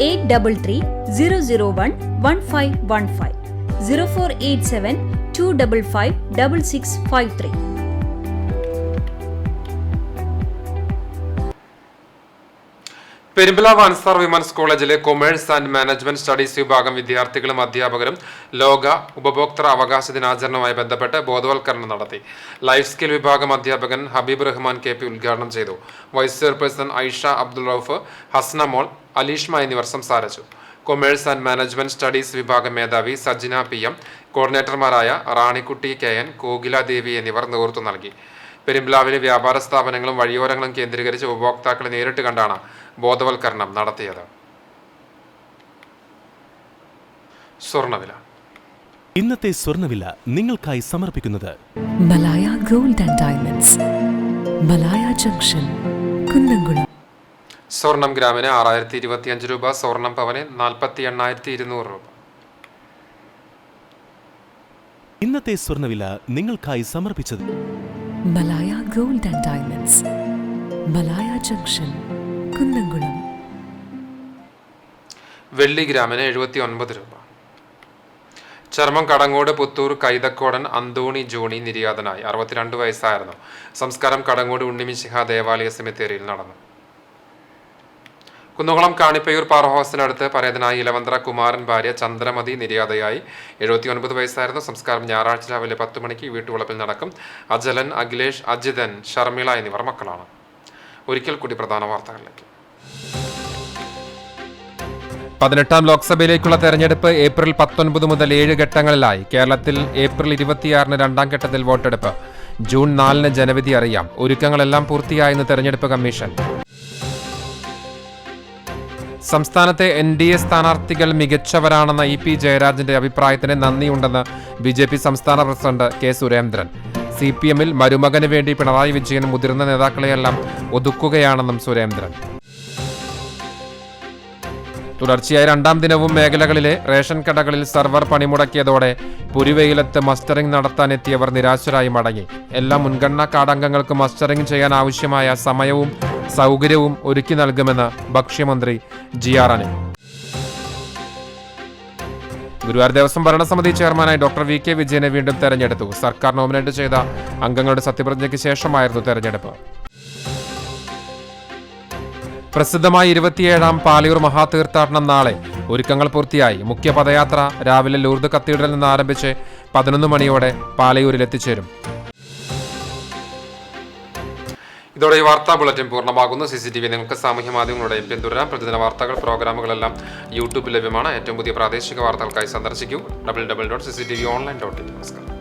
8330011515 0487 255 6653. Perumpilavu Ansar women's കോളേജിലെ കൊമേഴ്സ് ആൻഡ് മാനേജ്മെന്റ് സ്റ്റഡീസ് വിഭാഗം വിദ്യാർത്ഥികളും അധ്യാപകരും ലോക ഉപഭോക്തൃ അവകാശ ദിനാചരണവുമായി ബന്ധപ്പെട്ട് ബോധവൽക്കരണം നടത്തി. ലൈഫ് സ്കിൽ വിഭാഗം അധ്യാപകൻ ഹബീബ് റഹ്മാൻ KP ഉദ്ഘാടനം ചെയ്തു. വൈസ് ചെയർപേഴ്സൺ ഐഷ അബ്ദുൾ റൌഫ്, ഹസ്ന മോൾ, അലീഷ്മ എന്നിവർ സംസാരിച്ചു. കൊമേഴ്സ് ആൻഡ് മാനേജ്മെന്റ് സ്റ്റഡീസ് വിഭാഗം മേധാവി സജ്ന PM, കോർഡിനേറ്റർമാരായ റാണിക്കുട്ടി KN, കോകില ദേവി എന്നിവർ നേതൃത്വം നൽകി. പെരുമ്പിലാവിലെ വ്യാപാര സ്ഥാപനങ്ങളും വഴിയോരങ്ങളും കേന്ദ്രീകരിച്ച് ഉപഭോക്താക്കളെ നേരിട്ട് കണ്ടാണ് ബോധവൽക്കരണം നടത്തിയത്. സ്വർണ്ണവില. ഇന്നത്തെ സ്വർണ്ണവില നിങ്ങൾക്കായി സമർപ്പിക്കുന്നത് Malaya gold and diamonds, Malaya junction, Kunnamkulam. സ്വർണം ഗ്രാമിന് 6025 രൂപ, സ്വർണം പവന് 48,200 രൂപ. ഇന്നത്തെ സ്വർണ്ണവില നിങ്ങൾക്കായി സമർപ്പിച്ചത് Malaya gold and diamonds, Malaya junction, Kunnamkulam. വെള്ളി ഗ്രാമിന് 79 രൂപ. ചർമ്മം കടങ്ങോട് പുത്തൂർ കൈതക്കോടൻ അന്തോണി ജോണി നിര്യാതനായി. 62 വയസ്സായിരുന്നു. സംസ്കാരം കടങ്ങോട് ഉണ്ണിമിശിഹ ദേവാലയ സെമിത്തേരിയിൽ നടന്നു. കുന്നംകുളം കാണിപ്പയൂർ പവർ ഹൗസിനടുത്ത് പരേതനായി ഇലവന്ത്ര കുമാരൻ ഭാര്യ ചന്ദ്രമതി നിര്യാതയായി. 79 വയസ്സായിരുന്നു. സംസ്കാരം ഞായറാഴ്ച രാവിലെ 10 മണിക്ക് വീട്ടുവളപ്പിൽ നടക്കും. അജലൻ, അഖിലേഷ്, അജിതൻ, ഷർമിള എന്നിവർ മക്കളാണ്. ഒരിക്കൽ കൂടി പ്രധാന വാർത്തകളിലേക്ക്. 18ാം ലോക്സഭയിലേക്കുള്ള തെരഞ്ഞെടുപ്പ് ഏപ്രിൽ 19 മുതൽ 7 ഘട്ടങ്ങളിലായി. കേരളത്തിൽ ഏപ്രിൽ 26-ന് 2ാം ഘട്ടത്തിൽ വോട്ടെടുപ്പ്. ജൂൺ 4-ന് ജനവിധി അറിയാം. ഒരുക്കങ്ങളെല്ലാം പൂർത്തിയായെന്ന് തെരഞ്ഞെടുപ്പ് കമ്മീഷൻ. സംസ്ഥാനത്തെ NDA സ്ഥാനാർത്ഥികൾ മികച്ചവരാണെന്ന EP ജയരാജന്റെ അഭിപ്രായത്തിന് നന്ദിയുണ്ടെന്ന് BJP സംസ്ഥാന പ്രസിഡന്റ് K. സുരേന്ദ്രൻ. CPM-ൽ മരുമകന് വേണ്ടി പിണറായി വിജയൻ മുതിർന്ന നേതാക്കളെയെല്ലാം ഒതുക്കുകയാണെന്നും സുരേന്ദ്രൻ. തുടർച്ചയായി 2ാം ദിനവും മേഖലകളിലെ റേഷൻ കടകളിൽ സർവർ പണിമുടക്കിയതോടെ പുരിവെയിലത്ത് മസ്റ്ററിംഗ് നടത്താനെത്തിയവർ നിരാശരായി മടങ്ങി. എല്ലാ മുൻഗണനാ കാർഡംഗങ്ങൾക്കും മസ്റ്ററിംഗ് ചെയ്യാൻ ആവശ്യമായ സമയവും സൗകര്യവും ഒരുക്കി നൽകുമെന്ന് ഭക്ഷ്യമന്ത്രി GR അനിൽ. ഗുരുവായൂർ ദേവസ്വം ഭരണസമിതി ചെയർമാനായി ഡോക്ടർ VK വിജയനെ വീണ്ടും തെരഞ്ഞെടുത്തു. സർക്കാർ നോമിനേറ്റ് ചെയ്ത അംഗങ്ങളുടെ സത്യപ്രതിജ്ഞയ്ക്ക് ശേഷമായിരുന്നു തെരഞ്ഞെടുപ്പ്. പ്രസിദ്ധമായ 27ാം പാലയൂർ മഹാതീർത്ഥാടനം നാളെ. ഒരുക്കങ്ങൾ പൂർത്തിയായി. മുഖ്യ പദയാത്ര രാവിലെ ലൂർദ് കത്തീഡ്രലിൽ നിന്ന് ആരംഭിച്ച് 11 മണിയോടെ പാലയൂരിൽ എത്തിച്ചേരും. ഇതോടെ ഈ വാർത്താ ബുള്ളറ്റിൻ പൂർണ്ണമാകുന്നു. CCTV നിങ്ങൾക്ക് സാമൂഹ്യ മാധ്യമങ്ങളുടെയും പിന്തുടരാം. പ്രതിദിന വാർത്തകൾ, പ്രോഗ്രാമുകളെല്ലാം യൂട്യൂബിൽ ലഭ്യമാണ്. ഏറ്റവും പുതിയ പ്രാദേശിക വാർത്തകൾക്കായി സന്ദർശിക്കൂ www.cctvonline.in. നമസ്കാരം.